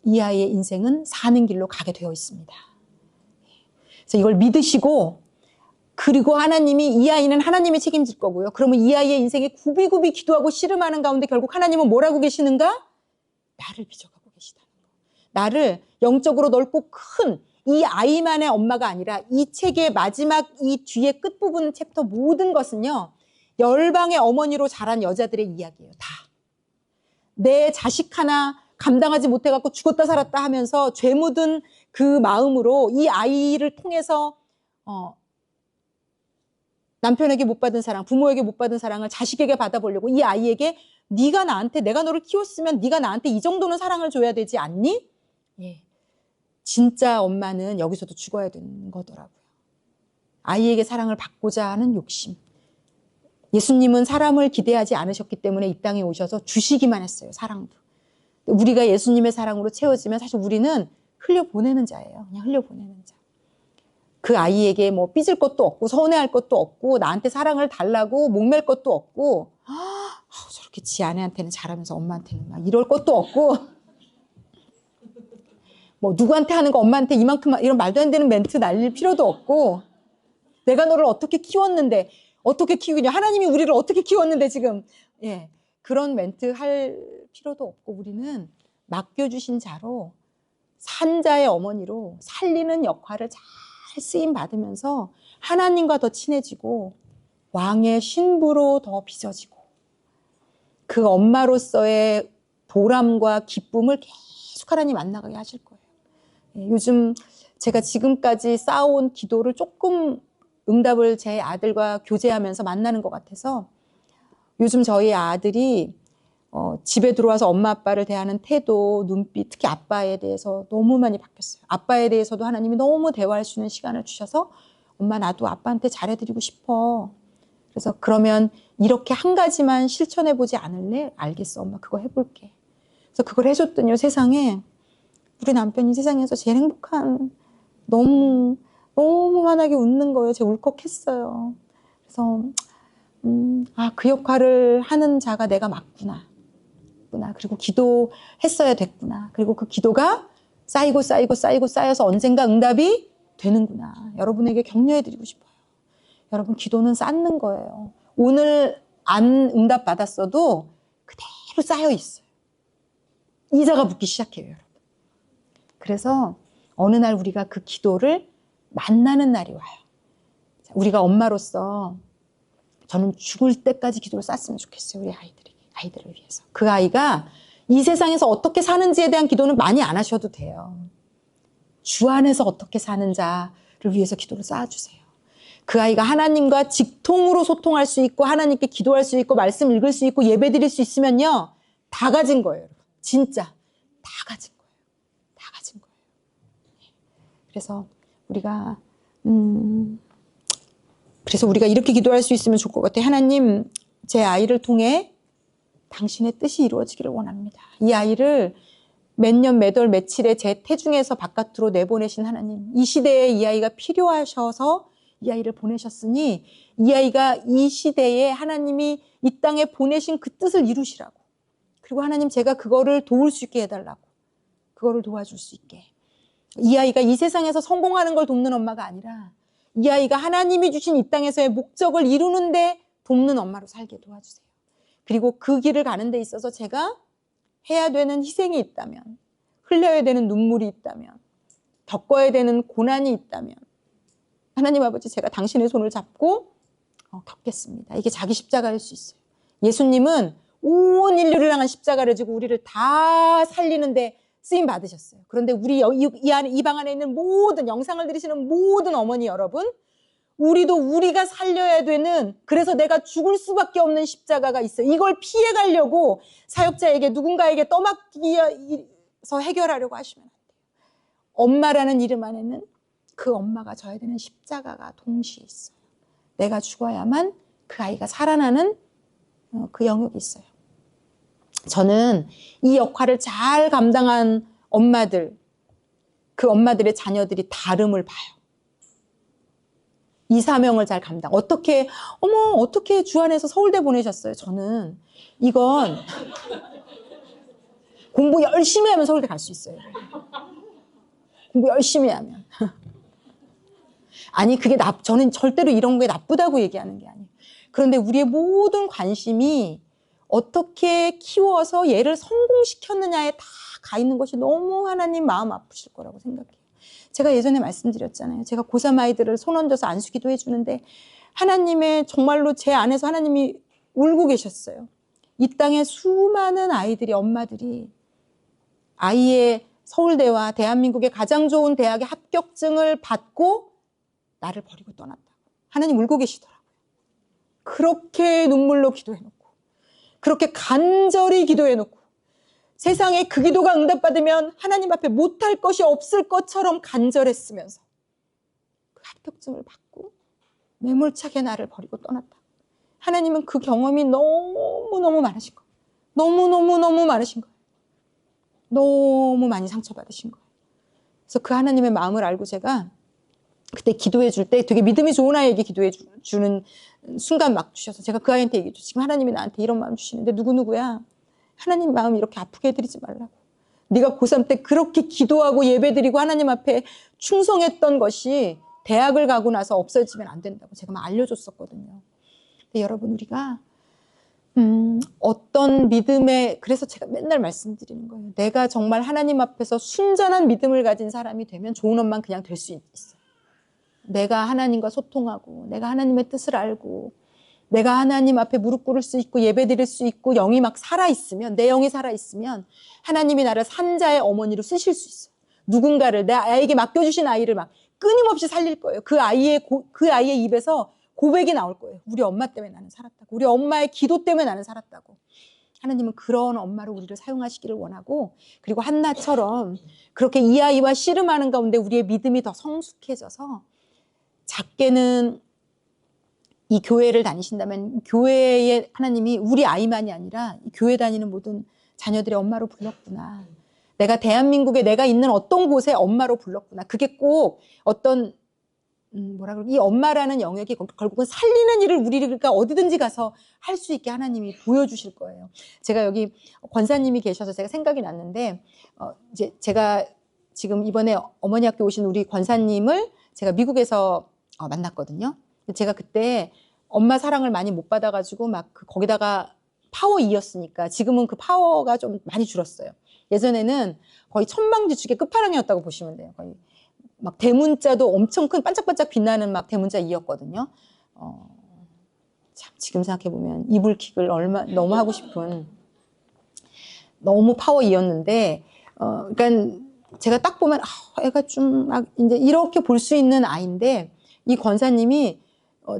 이 아이의 인생은 사는 길로 가게 되어 있습니다. 그래서 이걸 믿으시고 그리고 하나님이 이 아이는 하나님이 책임질 거고요. 그러면 이 아이의 인생에 굽이굽이 기도하고 씨름하는 가운데 결국 하나님은 뭘 하고 계시는가? 나를 빚어가고 계시다는 거. 나를 영적으로 넓고 큰 이 아이만의 엄마가 아니라 이 책의 마지막 이 뒤에 끝부분 챕터 모든 것은요. 열방의 어머니로 자란 여자들의 이야기예요. 다. 내 자식 하나 감당하지 못해갖고 죽었다 살았다 하면서 죄 묻은 그 마음으로 이 아이를 통해서 남편에게 못 받은 사랑, 부모에게 못 받은 사랑을 자식에게 받아보려고 이 아이에게 네가 나한테, 내가 너를 키웠으면 네가 나한테 이 정도는 사랑을 줘야 되지 않니? 예. 진짜 엄마는 여기서도 죽어야 되는 거더라고요. 아이에게 사랑을 받고자 하는 욕심. 예수님은 사람을 기대하지 않으셨기 때문에 이 땅에 오셔서 주시기만 했어요. 사랑도. 우리가 예수님의 사랑으로 채워지면 사실 우리는 흘려보내는 자예요. 그냥 흘려보내는 자. 그 아이에게 뭐 삐질 것도 없고 서운해할 것도 없고 나한테 사랑을 달라고 목맬 것도 없고 저렇게 지 아내한테는 잘하면서 엄마한테는 막 이럴 것도 없고 뭐 누구한테 하는 거 엄마한테 이만큼 이런 말도 안 되는 멘트 날릴 필요도 없고 내가 너를 어떻게 키웠는데 어떻게 키우냐 하나님이 우리를 어떻게 키웠는데 지금 예 그런 멘트 할 필요도 없고 우리는 맡겨주신 자로 산자의 어머니로 살리는 역할을 잘 쓰임 받으면서 하나님과 더 친해지고 왕의 신부로 더 빚어지고 그 엄마로서의 보람과 기쁨을 계속 하나님 만나게 하실 거예요. 요즘 제가 지금까지 쌓아온 기도를 조금 응답을 제 아들과 교제하면서 만나는 것 같아서 요즘 저희 아들이 집에 들어와서 엄마 아빠를 대하는 태도, 눈빛, 특히 아빠에 대해서 너무 많이 바뀌었어요. 아빠에 대해서도 하나님이 너무 대화할 수 있는 시간을 주셔서 엄마 나도 아빠한테 잘해드리고 싶어. 그래서 그러면 이렇게 한 가지만 실천해보지 않을래? 알겠어 엄마 그거 해볼게. 그래서 그걸 해줬더니 세상에 우리 남편이 세상에서 제일 행복한 너무 환하게 웃는 거예요. 제가 울컥했어요. 그래서 그 역할을 하는 자가 내가 맞구나. 그리고 기도했어야 됐구나. 그리고 그 기도가 쌓여서 언젠가 응답이 되는구나. 여러분에게 격려해드리고 싶어요. 여러분 기도는 쌓는 거예요. 오늘 안 응답 받았어도 그대로 쌓여 있어요. 이자가 붙기 시작해요, 여러분. 그래서 어느 날 우리가 그 기도를 만나는 날이 와요. 우리가 엄마로서 저는 죽을 때까지 기도를 쌓았으면 좋겠어요. 우리 아이들을 위해서. 그 아이가 이 세상에서 어떻게 사는지에 대한 기도는 많이 안 하셔도 돼요. 주 안에서 어떻게 사는 자를 위해서 기도를 쌓아주세요. 그 아이가 하나님과 직통으로 소통할 수 있고 하나님께 기도할 수 있고 말씀 읽을 수 있고 예배 드릴 수 있으면요. 다 가진 거예요. 여러분. 진짜 다 가진 거예요. 다 가진 거예요. 그래서 우리가 이렇게 기도할 수 있으면 좋을 것 같아요. 하나님, 제 아이를 통해 당신의 뜻이 이루어지기를 원합니다. 이 아이를 몇 년, 몇 월, 며칠에 제 태중에서 바깥으로 내보내신 하나님. 이 시대에 이 아이가 필요하셔서 이 아이를 보내셨으니 이 아이가 이 시대에 하나님이 이 땅에 보내신 그 뜻을 이루시라고. 그리고 하나님 제가 그거를 도울 수 있게 해달라고. 그거를 도와줄 수 있게. 이 아이가 이 세상에서 성공하는 걸 돕는 엄마가 아니라 이 아이가 하나님이 주신 이 땅에서의 목적을 이루는데 돕는 엄마로 살게 도와주세요. 그리고 그 길을 가는 데 있어서 제가 해야 되는 희생이 있다면, 흘려야 되는 눈물이 있다면, 겪어야 되는 고난이 있다면 하나님 아버지 제가 당신의 손을 잡고 겪겠습니다. 이게 자기 십자가일 수 있어요. 예수님은 온 인류를 향한 십자가를 지고 우리를 다 살리는데 쓰임 받으셨어요. 그런데 우리 이 방 안에 있는 모든 영상을 들으시는 모든 어머니 여러분, 우리도 우리가 살려야 되는, 그래서 내가 죽을 수밖에 없는 십자가가 있어요. 이걸 피해가려고 사역자에게 누군가에게 떠맡기서 해결하려고 하시면 안 돼요. 엄마라는 이름 안에는 그 엄마가 져야 되는 십자가가 동시에 있어요. 내가 죽어야만 그 아이가 살아나는 그 영역이 있어요. 저는 이 역할을 잘 감당한 엄마들, 그 엄마들의 자녀들이 다름을 봐요. 이 사명을 잘 감당. 어떻게 주 안에서 서울대 보내셨어요? 저는 이건 공부 열심히 하면 서울대 갈 수 있어요. 공부 열심히 하면. 아니 그게 저는 절대로 이런 게 나쁘다고 얘기하는 게 아니에요. 그런데 우리의 모든 관심이 어떻게 키워서 얘를 성공시켰느냐에 다 가 있는 것이 너무 하나님 마음 아프실 거라고 생각해요. 제가 예전에 말씀드렸잖아요. 제가 고3 아이들을 손 얹어서 안수기도 해주는데 하나님의 정말로 제 안에서 하나님이 울고 계셨어요. 이 땅에 수많은 아이들이, 엄마들이 아이의 서울대와 대한민국의 가장 좋은 대학의 합격증을 받고 나를 버리고 떠났다고. 하나님 울고 계시더라고요. 그렇게 눈물로 기도해놓고, 그렇게 간절히 기도해놓고, 세상에 그 기도가 응답받으면 하나님 앞에 못할 것이 없을 것처럼 간절했으면서 그 합격증을 받고 매몰차게 나를 버리고 떠났다. 하나님은 그 경험이 너무너무 많으신 거예요. 너무너무너무 많으신 거예요. 너무 많이 상처받으신 거예요. 그래서 그 하나님의 마음을 알고 제가 그때 기도해 줄 때 되게 믿음이 좋은 아이에게 기도해 주는 순간 막 주셔서 제가 그 아이한테 얘기했죠. 지금 하나님이 나한테 이런 마음 주시는데 누구누구야. 하나님 마음 이렇게 아프게 해드리지 말라고. 네가 고3 때 그렇게 기도하고 예배드리고 하나님 앞에 충성했던 것이 대학을 가고 나서 없어지면 안 된다고 제가 막 알려줬었거든요. 근데 여러분 우리가 어떤 믿음에, 그래서 제가 맨날 말씀드리는 거예요. 내가 정말 하나님 앞에서 순전한 믿음을 가진 사람이 되면 좋은 엄마는 그냥 될 수 있어요. 내가 하나님과 소통하고 내가 하나님의 뜻을 알고 내가 하나님 앞에 무릎 꿇을 수 있고 예배 드릴 수 있고 영이 막 살아있으면, 내 영이 살아있으면 하나님이 나를 산자의 어머니로 쓰실 수 있어요. 누군가를, 내 아이에게 맡겨주신 아이를 막 끊임없이 살릴 거예요. 그 아이의 입에서 고백이 나올 거예요. 우리 엄마 때문에 나는 살았다고. 우리 엄마의 기도 때문에 나는 살았다고. 하나님은 그런 엄마로 우리를 사용하시기를 원하고, 그리고 한나처럼 그렇게 이 아이와 씨름하는 가운데 우리의 믿음이 더 성숙해져서 작게는 이 교회를 다니신다면 교회에 하나님이 우리 아이만이 아니라 교회 다니는 모든 자녀들의 엄마로 불렀구나. 내가 대한민국에 내가 있는 어떤 곳에 엄마로 불렀구나. 그게 꼭 어떤 이 엄마라는 영역이 결국은 살리는 일을 우리가 어디든지 가서 할 수 있게 하나님이 보여주실 거예요. 제가 여기 권사님이 계셔서 제가 생각이 났는데 이제 제가 지금 이번에 어머니 학교 오신 우리 권사님을 제가 미국에서 만났거든요. 제가 그때 엄마 사랑을 많이 못 받아가지고 막 거기다가 파워 2였으니까 지금은 그 파워가 좀 많이 줄었어요. 예전에는 거의 천방지축의 끝판왕이었다고 보시면 돼요. 거의 막 대문자도 엄청 큰 반짝반짝 빛나는 막 대문자 2였거든요. 참 지금 생각해보면 이불킥을 너무 하고 싶은 너무 파워 2였는데 그러니까 제가 딱 보면 애가 좀 막 이제 이렇게 볼 수 있는 아이인데 이 권사님이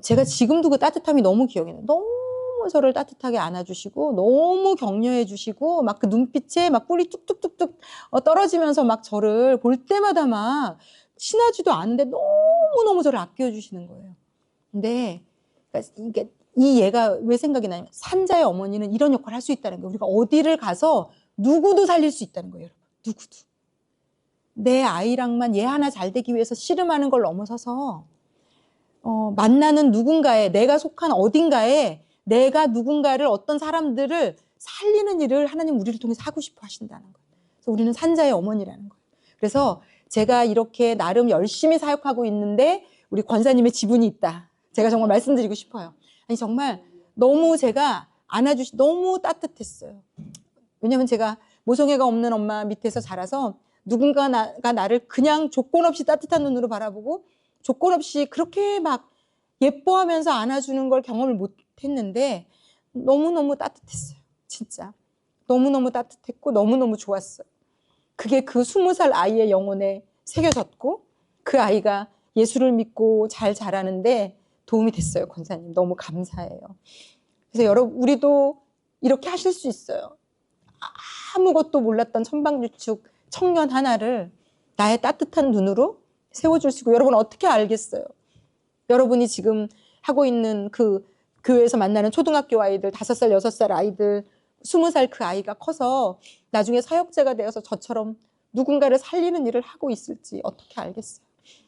제가 지금도 그 따뜻함이 너무 기억이 나요. 너무 저를 따뜻하게 안아주시고 너무 격려해 주시고 막 그 눈빛에 막 뿔이 뚝뚝뚝뚝 떨어지면서 막 저를 볼 때마다 막 친하지도 않은데 너무너무 저를 아껴주시는 거예요. 근데 그러니까 이 얘가 왜 생각이 나냐면 산자의 어머니는 이런 역할을 할 수 있다는 거예요. 우리가 어디를 가서 누구도 살릴 수 있다는 거예요. 여러분. 누구도. 내 아이랑만 얘 하나 잘 되기 위해서 씨름하는 걸 넘어서서 만나는 누군가에, 내가 속한 어딘가에 내가 누군가를, 어떤 사람들을 살리는 일을 하나님 우리를 통해서 하고 싶어 하신다는 거예요. 그래서 우리는 산자의 어머니라는 거예요. 그래서 제가 이렇게 나름 열심히 사역하고 있는데 우리 권사님의 지분이 있다. 제가 정말 말씀드리고 싶어요. 아니 정말 너무 제가 너무 따뜻했어요. 왜냐하면 제가 모성애가 없는 엄마 밑에서 자라서 누군가가 나를 그냥 조건 없이 따뜻한 눈으로 바라보고 조건 없이 그렇게 막 예뻐하면서 안아주는 걸 경험을 못했는데 너무너무 따뜻했어요. 진짜. 너무너무 따뜻했고 너무너무 좋았어요. 그게 그 20살 아이의 영혼에 새겨졌고 그 아이가 예수를 믿고 잘 자라는데 도움이 됐어요. 권사님. 너무 감사해요. 그래서 여러분 우리도 이렇게 하실 수 있어요. 아무것도 몰랐던 천방지축 청년 하나를 나의 따뜻한 눈으로 세워주시고, 여러분 어떻게 알겠어요? 여러분이 지금 하고 있는 그 교회에서 만나는 초등학교 아이들, 5살, 6살 아이들, 20살 그 아이가 커서 나중에 사역자가 되어서 저처럼 누군가를 살리는 일을 하고 있을지 어떻게 알겠어요?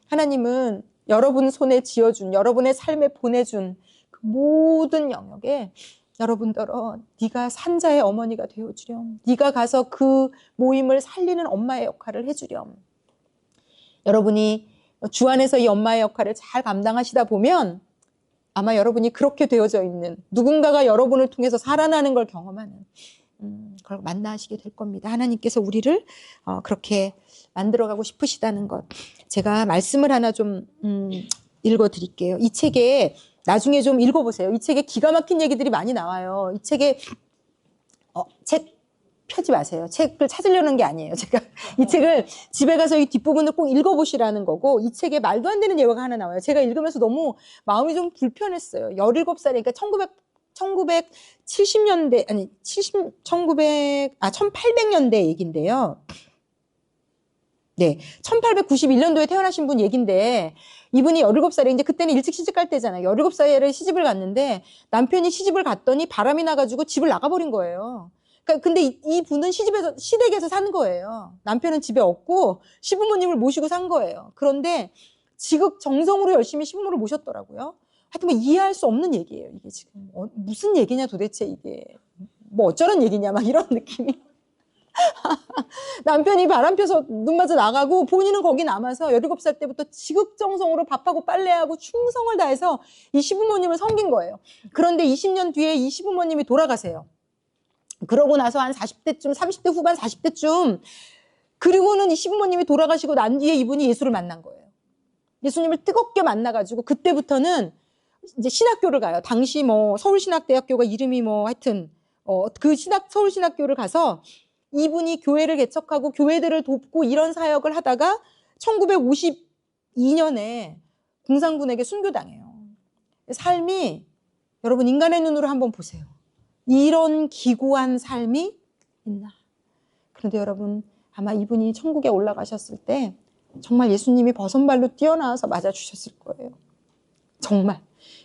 하나님은 여러분 손에 쥐어준, 여러분의 삶에 보내준 그 모든 영역에 여러분들어 네가 산자의 어머니가 되어주렴. 네가 가서 그 모임을 살리는 엄마의 역할을 해주렴. 여러분이 주 안에서 이 엄마의 역할을 잘 감당하시다 보면 아마 여러분이 그렇게 되어져 있는 누군가가 여러분을 통해서 살아나는 걸 경험하는 그걸 만나시게 될 겁니다. 하나님께서 우리를 그렇게 만들어가고 싶으시다는 것. 제가 말씀을 하나 좀 읽어드릴게요. 이 책에 나중에 좀 읽어보세요. 이 책에 기가 막힌 얘기들이 많이 나와요. 이 책에 책 펴지 마세요. 책을 찾으려는 게 아니에요. 제가 이 책을 집에 가서 이 뒷부분을 꼭 읽어보시라는 거고, 이 책에 말도 안 되는 예화가 하나 나와요. 제가 읽으면서 너무 마음이 좀 불편했어요. 17살이니까 1970년대, 아니, 1800년대 얘기인데요. 네. 1891년도에 태어나신 분 얘긴데, 이분이 17살에, 이제 그때는 일찍 시집 갈 때잖아요. 17살에 시집을 갔는데, 남편이 시집을 갔더니 바람이 나가지고 집을 나가버린 거예요. 근데 이 분은 시댁에서 산 거예요. 남편은 집에 없고, 시부모님을 모시고 산 거예요. 그런데 지극정성으로 열심히 시부모를 모셨더라고요. 하여튼 뭐 이해할 수 없는 얘기예요. 이게 지금. 무슨 얘기냐 도대체 이게. 뭐 어쩌란 얘기냐, 막 이런 느낌이. 남편이 바람 펴서 눈 맞아 나가고 본인은 거기 남아서 17살 때부터 지극정성으로 밥하고 빨래하고 충성을 다해서 이 시부모님을 섬긴 거예요. 그런데 20년 뒤에 이 시부모님이 돌아가세요. 그러고 나서 한 40대쯤, 30대 후반 40대쯤, 그리고는 이 시부모님이 돌아가시고 난 뒤에 이분이 예수를 만난 거예요. 예수님을 뜨겁게 만나가지고 그때부터는 이제 신학교를 가요. 당시 뭐 서울신학대학교가 이름이 뭐 하여튼 그 서울신학교를 가서 이분이 교회를 개척하고 교회들을 돕고 이런 사역을 하다가 1952년에 공산군에게 순교당해요. 삶이, 여러분 인간의 눈으로 한번 보세요. 이런 기구한 삶이 있나? 그런데 여러분 아마 이분이 천국에 올라가셨을 때 정말 예수님이 버선발로 뛰어나와서 맞아주셨을 거예요. 정말.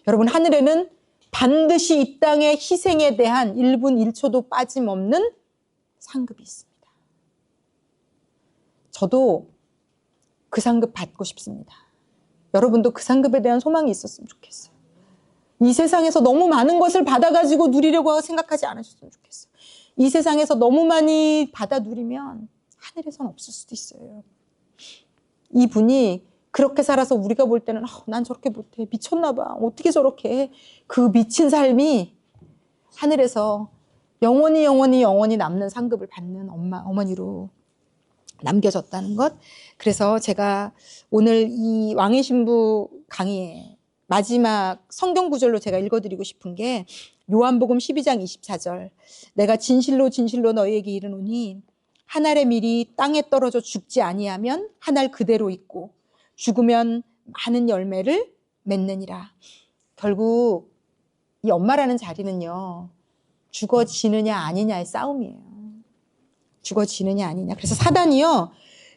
여러분 하늘에는 반드시 이 땅의 희생에 대한 1분 1초도 빠짐없는 상급이 있습니다. 저도 그 상급 받고 싶습니다. 여러분도 그 상급에 대한 소망이 있었으면 좋겠어요. 이 세상에서 너무 많은 것을 받아가지고 누리려고 생각하지 않으셨으면 좋겠어요. 이 세상에서 너무 많이 받아 누리면 하늘에선 없을 수도 있어요. 이분이 그렇게 살아서 우리가 볼 때는 난 저렇게 못해, 미쳤나 봐, 어떻게 저렇게 해. 그 미친 삶이 하늘에서 영원히 남는 상급을 받는 어머니로 남겨졌다는 것. 그래서 제가 오늘 이 왕의 신부 강의에 마지막 성경 구절로 제가 읽어드리고 싶은 게 요한복음 12장 24절. 내가 진실로 너희에게 이르노니 한 알의 밀이 땅에 떨어져 죽지 아니하면 한 알 그대로 있고 죽으면 많은 열매를 맺느니라. 결국 이 엄마라는 자리는요, 죽어지느냐 아니냐의 싸움이에요. 죽어지느냐 아니냐. 그래서 사단이요,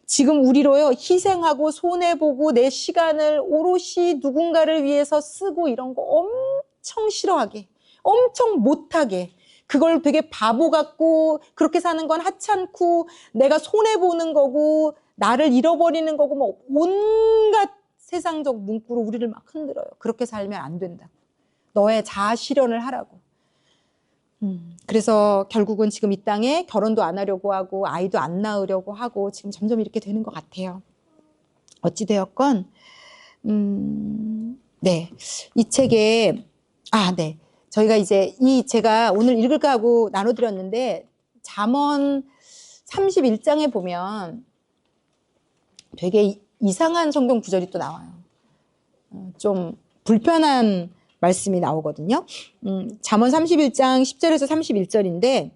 지금 우리로요 희생하고 손해보고 내 시간을 오롯이 누군가를 위해서 쓰고 이런 거 엄청 싫어하게, 엄청 못하게, 그걸 되게 바보 같고 그렇게 사는 건 하찮고 내가 손해보는 거고 나를 잃어버리는 거고 뭐 온갖 세상적 문구로 우리를 막 흔들어요. 그렇게 살면 안 된다. 너의 자아 실현을 하라고. 그래서 결국은 지금 이 땅에 결혼도 안 하려고 하고 아이도 안 낳으려고 하고 지금 점점 이렇게 되는 것 같아요. 어찌되었건 네, 이 책에 네, 저희가 이제 제가 오늘 읽을까 하고 나눠드렸는데 잠언 31장에 보면 되게 이상한 성경 구절이 또 나와요. 좀 불편한 말씀이 나오거든요. 잠언 31장 10절에서 31절인데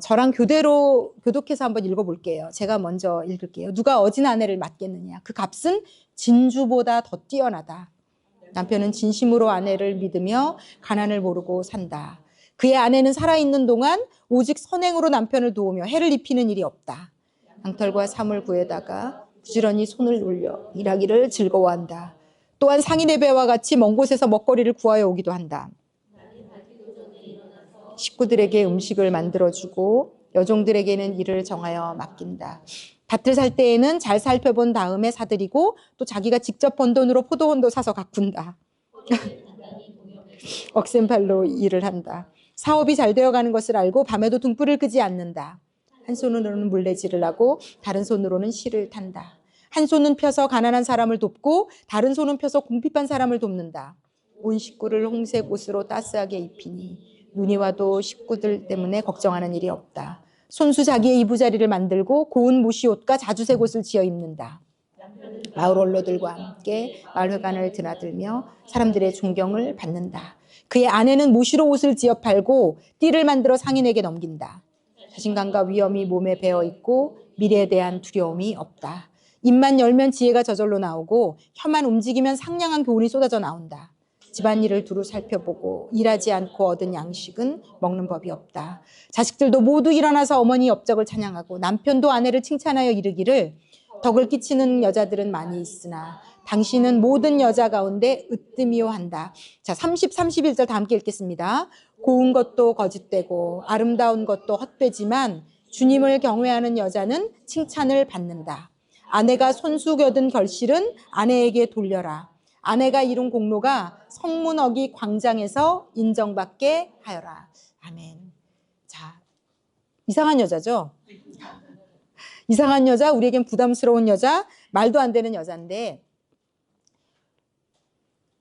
저랑 교독해서 한번 읽어볼게요. 제가 먼저 읽을게요. 누가 어진 아내를 맡겠느냐? 그 값은 진주보다 더 뛰어나다. 남편은 진심으로 아내를 믿으며 가난을 모르고 산다. 그의 아내는 살아있는 동안 오직 선행으로 남편을 도우며 해를 입히는 일이 없다. 양털과 사물 구에다가 부지런히 손을 올려 일하기를 즐거워한다. 또한 상인의 배와 같이 먼 곳에서 먹거리를 구하여 오기도 한다. 식구들에게 음식을 만들어주고 여종들에게는 일을 정하여 맡긴다. 밭을 살 때에는 잘 살펴본 다음에 사들이고 또 자기가 직접 번 돈으로 포도원도 사서 가꾼다. 억센팔로 일을 한다. 사업이 잘 되어가는 것을 알고 밤에도 등불을 끄지 않는다. 한 손으로는 물레질을 하고 다른 손으로는 실을 탄다. 한 손은 펴서 가난한 사람을 돕고 다른 손은 펴서 궁핍한 사람을 돕는다. 온 식구를 홍색 옷으로 따스하게 입히니 눈이 와도 식구들 때문에 걱정하는 일이 없다. 손수 자기의 이부자리를 만들고 고운 모시옷과 자주색 옷을 지어 입는다. 마을 원로들과 함께 마을 회관을 드나들며 사람들의 존경을 받는다. 그의 아내는 모시로 옷을 지어 팔고 띠를 만들어 상인에게 넘긴다. 자신감과 위엄이 몸에 배어 있고 미래에 대한 두려움이 없다. 입만 열면 지혜가 저절로 나오고 혀만 움직이면 상냥한 교훈이 쏟아져 나온다. 집안일을 두루 살펴보고 일하지 않고 얻은 양식은 먹는 법이 없다. 자식들도 모두 일어나서 어머니 업적을 찬양하고 남편도 아내를 칭찬하여 이르기를 덕을 끼치는 여자들은 많이 있으나 당신은 모든 여자 가운데 으뜸이요 한다. 자, 30, 31절 다 함께 읽겠습니다. 고운 것도 거짓되고 아름다운 것도 헛되지만 주님을 경외하는 여자는 칭찬을 받는다. 아내가 손수 겨든 결실은 아내에게 돌려라. 아내가 이룬 공로가 성문어기 광장에서 인정받게 하여라. 아멘. 자, 이상한 여자죠? 이상한 여자, 우리에겐 부담스러운 여자, 말도 안 되는 여자인데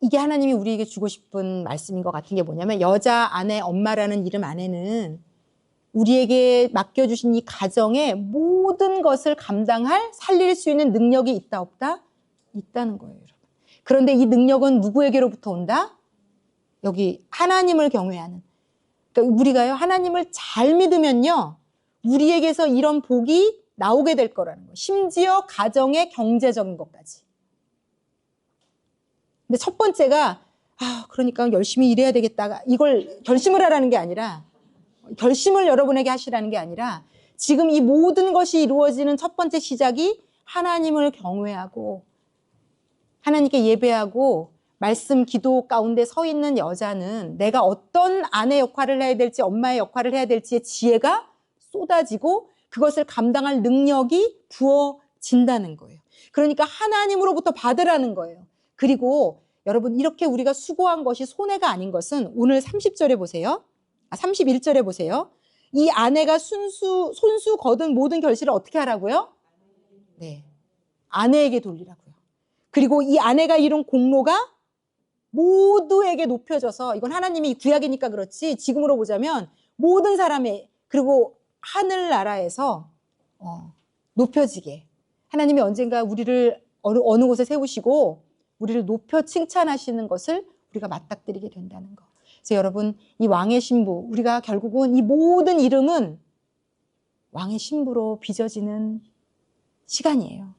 이게 하나님이 우리에게 주고 싶은 말씀인 것 같은 게 뭐냐면 여자, 아내, 엄마라는 이름 안에는 우리에게 맡겨주신 이 가정의 모든 것을 감당할, 살릴 수 있는 능력이 있다, 없다? 있다는 거예요, 여러분. 그런데 이 능력은 누구에게로부터 온다? 여기 하나님을 경외하는. 그러니까 우리가요, 하나님을 잘 믿으면요, 우리에게서 이런 복이 나오게 될 거라는 거예요. 심지어 가정의 경제적인 것까지. 근데 첫 번째가 그러니까 열심히 일해야 되겠다. 이걸 결심을 하라는 게 아니라 결심을 여러분에게 하시라는 게 아니라 지금 이 모든 것이 이루어지는 첫 번째 시작이 하나님을 경외하고 하나님께 예배하고 말씀 기도 가운데 서 있는 여자는 내가 어떤 아내 역할을 해야 될지 엄마의 역할을 해야 될지의 지혜가 쏟아지고 그것을 감당할 능력이 부어진다는 거예요. 그러니까 하나님으로부터 받으라는 거예요. 그리고 여러분 이렇게 우리가 수고한 것이 손해가 아닌 것은 오늘 30절에 보세요. 31절에 보세요. 이 아내가 손수 거둔 모든 결실을 어떻게 하라고요? 네, 아내에게 돌리라고요. 그리고 이 아내가 이룬 공로가 모두에게 높여져서 이건 하나님이 구약이니까 그렇지 지금으로 보자면 모든 사람의 그리고 하늘나라에서 높여지게 하나님이 언젠가 우리를 어느 곳에 세우시고 우리를 높여 칭찬하시는 것을 우리가 맞닥뜨리게 된다는 거. 그래서 여러분 이 왕의 신부 우리가 결국은 이 모든 이름은 왕의 신부로 빚어지는 시간이에요.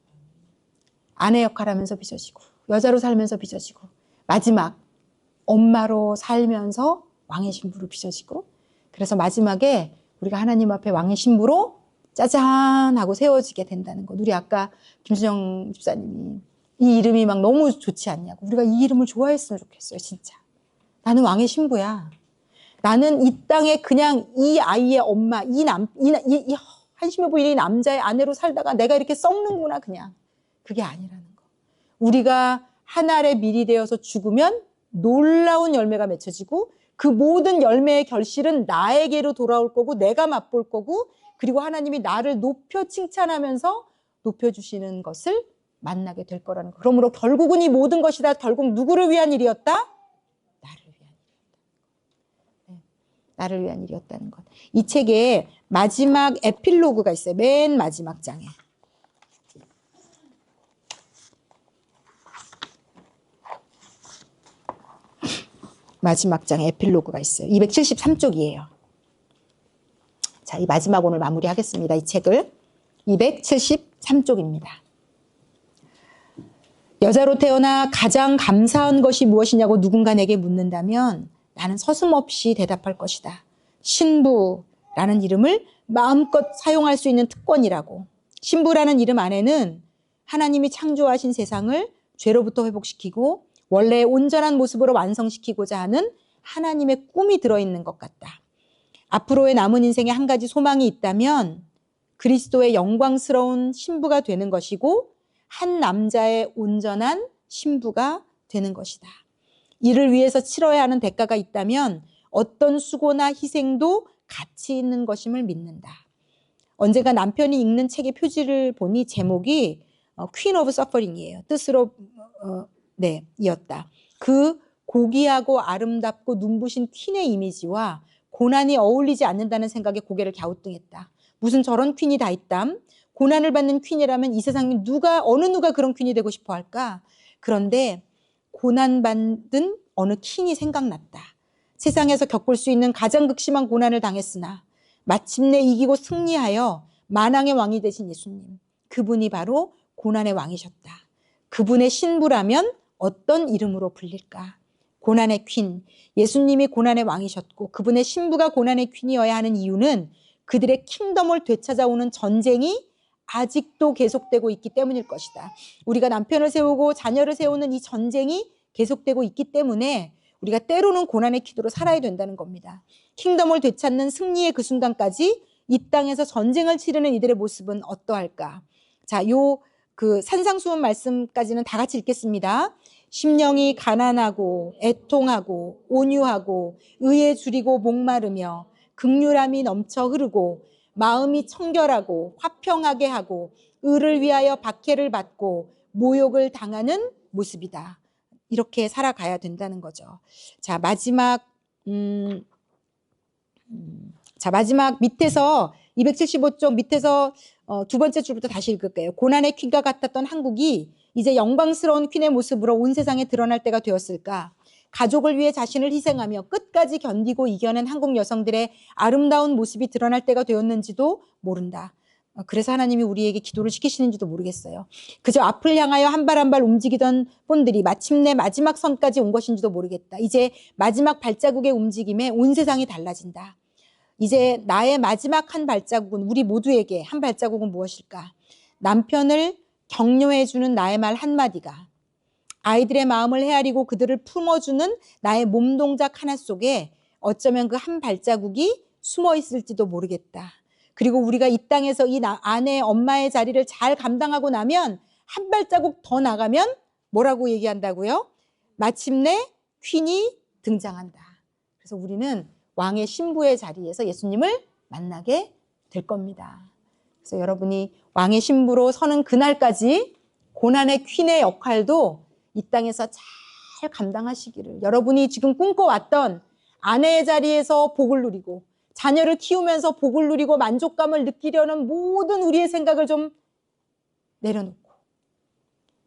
아내 역할하면서 빚어지고 여자로 살면서 빚어지고 마지막 엄마로 살면서 왕의 신부로 빚어지고 그래서 마지막에 우리가 하나님 앞에 왕의 신부로 짜잔 하고 세워지게 된다는 것. 우리 아까 김수정 집사님이 이 이름이 막 너무 좋지 않냐고. 우리가 이 이름을 좋아했으면 좋겠어요. 진짜. 나는 왕의 신부야. 나는 이 땅에 그냥 이 아이의 엄마, 이 한심해 보이는 이 남자의 아내로 살다가 내가 이렇게 썩는구나 그냥. 그게 아니라는 거. 우리가 한 알의 밀이 되어서 죽으면 놀라운 열매가 맺혀지고 그 모든 열매의 결실은 나에게로 돌아올 거고 내가 맛볼 거고 그리고 하나님이 나를 높여 칭찬하면서 높여주시는 것을 만나게 될 거라는 거. 그러므로 결국은 이 모든 것이 다 결국 누구를 위한 일이었다? 나를 위한 일이었다. 네. 나를 위한 일이었다는 것. 이 책에 마지막 에필로그가 있어요. 맨 마지막 장에. 마지막 장에 에필로그가 있어요. 273쪽이에요. 자, 이 마지막 오늘 마무리하겠습니다. 이 책을. 273쪽입니다. 여자로 태어나 가장 감사한 것이 무엇이냐고 누군가 내게 묻는다면 나는 서슴없이 대답할 것이다. 신부라는 이름을 마음껏 사용할 수 있는 특권이라고. 신부라는 이름 안에는 하나님이 창조하신 세상을 죄로부터 회복시키고 원래의 온전한 모습으로 완성시키고자 하는 하나님의 꿈이 들어있는 것 같다. 앞으로의 남은 인생에 한 가지 소망이 있다면 그리스도의 영광스러운 신부가 되는 것이고 한 남자의 온전한 신부가 되는 것이다. 이를 위해서 치러야 하는 대가가 있다면 어떤 수고나 희생도 가치 있는 것임을 믿는다. 언젠가 남편이 읽는 책의 표지를 보니 제목이 Queen of Suffering이에요. 뜻으로 이었다. 그 고귀하고 아름답고 눈부신 퀸의 이미지와 고난이 어울리지 않는다는 생각에 고개를 갸우뚱했다. 무슨 저런 퀸이 다 있담? 고난을 받는 퀸이라면 이 세상에 어느 누가 그런 퀸이 되고 싶어 할까? 그런데 고난받은 어느 퀸이 생각났다. 세상에서 겪을 수 있는 가장 극심한 고난을 당했으나 마침내 이기고 승리하여 만왕의 왕이 되신 예수님. 그분이 바로 고난의 왕이셨다. 그분의 신부라면 어떤 이름으로 불릴까? 고난의 퀸, 예수님이 고난의 왕이셨고 그분의 신부가 고난의 퀸이어야 하는 이유는 그들의 킹덤을 되찾아오는 전쟁이 아직도 계속되고 있기 때문일 것이다. 우리가 남편을 세우고 자녀를 세우는 이 전쟁이 계속되고 있기 때문에 우리가 때로는 고난의 기도로 살아야 된다는 겁니다. 킹덤을 되찾는 승리의 그 순간까지 이 땅에서 전쟁을 치르는 이들의 모습은 어떠할까? 자, 그 산상수훈 말씀까지는 다 같이 읽겠습니다. 심령이 가난하고 애통하고 온유하고 의에 줄이고 목마르며 긍휼함이 넘쳐 흐르고 마음이 청결하고 화평하게 하고 의를 위하여 박해를 받고 모욕을 당하는 모습이다. 이렇게 살아가야 된다는 거죠. 자, 마지막 밑에서 275쪽 밑에서 두 번째 줄부터 다시 읽을게요. 고난의 퀸과 같았던 한국이 이제 영광스러운 퀸의 모습으로 온 세상에 드러날 때가 되었을까? 가족을 위해 자신을 희생하며 끝까지 견디고 이겨낸 한국 여성들의 아름다운 모습이 드러날 때가 되었는지도 모른다. 그래서 하나님이 우리에게 기도를 시키시는지도 모르겠어요. 그저 앞을 향하여 한 발 한 발 움직이던 본들이 마침내 마지막 선까지 온 것인지도 모르겠다. 이제 마지막 발자국의 움직임에 온 세상이 달라진다. 이제 나의 마지막 한 발자국은 우리 모두에게 한 발자국은 무엇일까? 남편을 격려해주는 나의 말 한마디가 아이들의 마음을 헤아리고 그들을 품어주는 나의 몸동작 하나 속에 어쩌면 그 한 발자국이 숨어 있을지도 모르겠다. 그리고 우리가 이 땅에서 이 아내, 엄마의 자리를 잘 감당하고 나면 한 발자국 더 나가면 뭐라고 얘기한다고요? 마침내 퀸이 등장한다. 그래서 우리는 왕의 신부의 자리에서 예수님을 만나게 될 겁니다. 그래서 여러분이 왕의 신부로 서는 그날까지 고난의 퀸의 역할도 이 땅에서 잘 감당하시기를, 여러분이 지금 꿈꿔왔던 아내의 자리에서 복을 누리고 자녀를 키우면서 복을 누리고 만족감을 느끼려는 모든 우리의 생각을 좀 내려놓고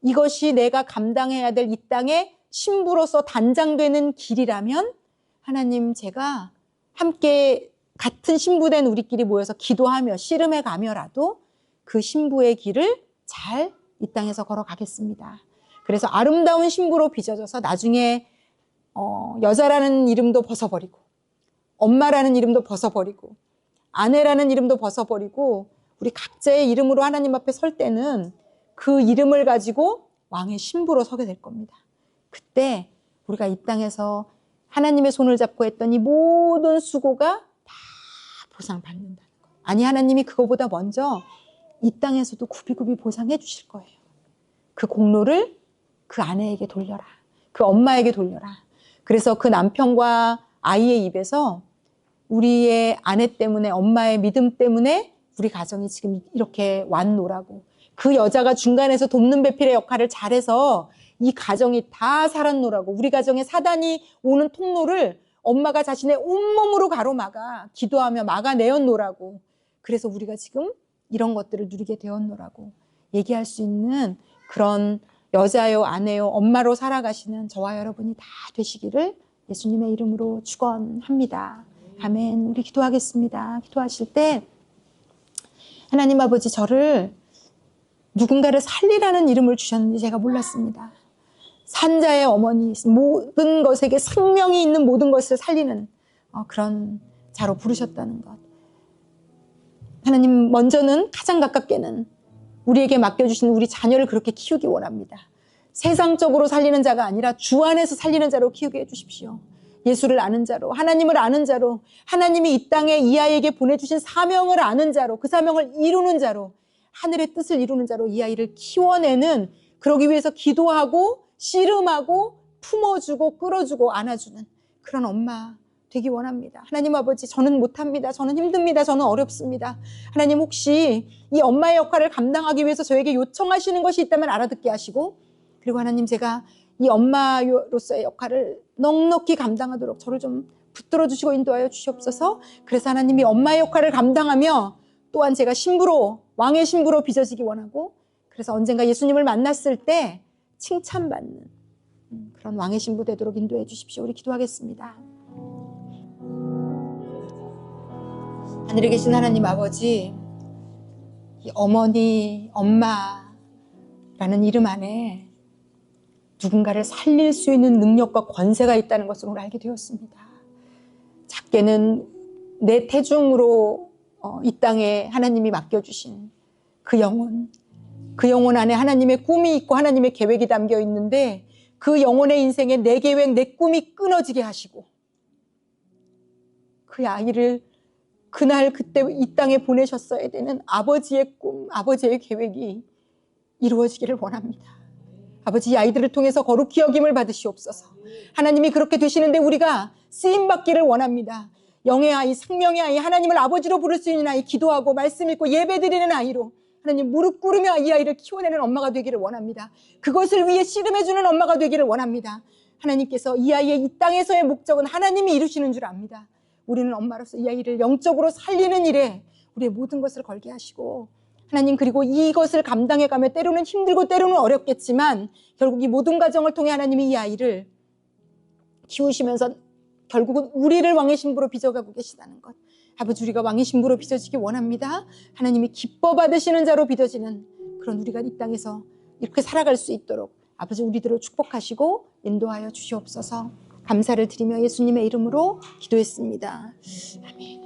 이것이 내가 감당해야 될 이 땅의 신부로서 단장되는 길이라면 하나님, 제가 함께 같은 신부된 우리끼리 모여서 기도하며 씨름해 가며라도 그 신부의 길을 잘 이 땅에서 걸어가겠습니다. 그래서 아름다운 신부로 빚어져서 나중에 여자라는 이름도 벗어버리고 엄마라는 이름도 벗어버리고 아내라는 이름도 벗어버리고 우리 각자의 이름으로 하나님 앞에 설 때는 그 이름을 가지고 왕의 신부로 서게 될 겁니다. 그때 우리가 이 땅에서 하나님의 손을 잡고 했던 이 모든 수고가 다 보상받는다는 거예요. 아니, 하나님이 그거보다 먼저 이 땅에서도 굽이굽이 보상해 주실 거예요. 그 공로를 그 아내에게 돌려라. 그 엄마에게 돌려라. 그래서 그 남편과 아이의 입에서 우리의 아내 때문에, 엄마의 믿음 때문에 우리 가정이 지금 이렇게 왔노라고, 그 여자가 중간에서 돕는 배필의 역할을 잘해서 이 가정이 다 살았노라고, 우리 가정에 사단이 오는 통로를 엄마가 자신의 온몸으로 가로막아 기도하며 막아내었노라고, 그래서 우리가 지금 이런 것들을 누리게 되었노라고 얘기할 수 있는 그런 여자요, 아내요, 엄마로 살아가시는 저와 여러분이 다 되시기를 예수님의 이름으로 축원합니다. 아멘. 우리 기도하겠습니다. 기도하실 때 하나님 아버지, 저를 누군가를 살리라는 이름을 주셨는지 제가 몰랐습니다. 산자의 어머니, 모든 것에게 생명이 있는 모든 것을 살리는 그런 자로 부르셨다는 것. 하나님, 먼저는 가장 가깝게는 우리에게 맡겨주신 우리 자녀를 그렇게 키우기 원합니다. 세상적으로 살리는 자가 아니라 주 안에서 살리는 자로 키우게 해주십시오. 예수를 아는 자로, 하나님을 아는 자로, 하나님이 이 땅에 이 아이에게 보내주신 사명을 아는 자로, 그 사명을 이루는 자로, 하늘의 뜻을 이루는 자로 이 아이를 키워내는, 그러기 위해서 기도하고 씨름하고 품어주고 끌어주고 안아주는 그런 엄마, 되기 원합니다. 하나님 아버지, 저는 못합니다. 저는 힘듭니다. 저는 어렵습니다. 하나님, 혹시 이 엄마의 역할을 감당하기 위해서 저에게 요청하시는 것이 있다면 알아듣게 하시고, 그리고 하나님, 제가 이 엄마로서의 역할을 넉넉히 감당하도록 저를 좀 붙들어 주시고 인도하여 주시옵소서. 그래서 하나님이 엄마의 역할을 감당하며 또한 제가 신부로, 왕의 신부로 빚어지기 원하고, 그래서 언젠가 예수님을 만났을 때 칭찬받는 그런 왕의 신부 되도록 인도해 주십시오. 우리 기도하겠습니다. 하늘에 계신 하나님 아버지, 이 어머니, 엄마라는 이름 안에 누군가를 살릴 수 있는 능력과 권세가 있다는 것을 오늘 알게 되었습니다. 작게는 내 태중으로 이 땅에 하나님이 맡겨주신 그 영혼 안에 하나님의 꿈이 있고 하나님의 계획이 담겨 있는데, 그 영혼의 인생에 내 계획, 내 꿈이 끊어지게 하시고, 그 아이를 그날 그때 이 땅에 보내셨어야 되는 아버지의 꿈, 아버지의 계획이 이루어지기를 원합니다. 아버지, 이 아이들을 통해서 거룩히 여김을 받으시옵소서. 하나님이 그렇게 되시는데 우리가 쓰임받기를 원합니다. 영의 아이, 생명의 아이, 하나님을 아버지로 부를 수 있는 아이, 기도하고 말씀 읽고 예배드리는 아이로 하나님 무릎 꿇으며 이 아이를 키워내는 엄마가 되기를 원합니다. 그것을 위해 씨름해주는 엄마가 되기를 원합니다. 하나님께서 이 아이의 이 땅에서의 목적은 하나님이 이루시는 줄 압니다. 우리는 엄마로서 이 아이를 영적으로 살리는 일에 우리의 모든 것을 걸게 하시고, 하나님, 그리고 이것을 감당해가며 때로는 힘들고 때로는 어렵겠지만 결국 이 모든 과정을 통해 하나님이 이 아이를 키우시면서 결국은 우리를 왕의 신부로 빚어가고 계시다는 것, 아버지, 우리가 왕의 신부로 빚어지기 원합니다. 하나님이 기뻐 받으시는 자로 빚어지는 그런 우리가 이 땅에서 이렇게 살아갈 수 있도록 아버지, 우리들을 축복하시고 인도하여 주시옵소서. 감사를 드리며 예수님의 이름으로 기도했습니다. 아멘.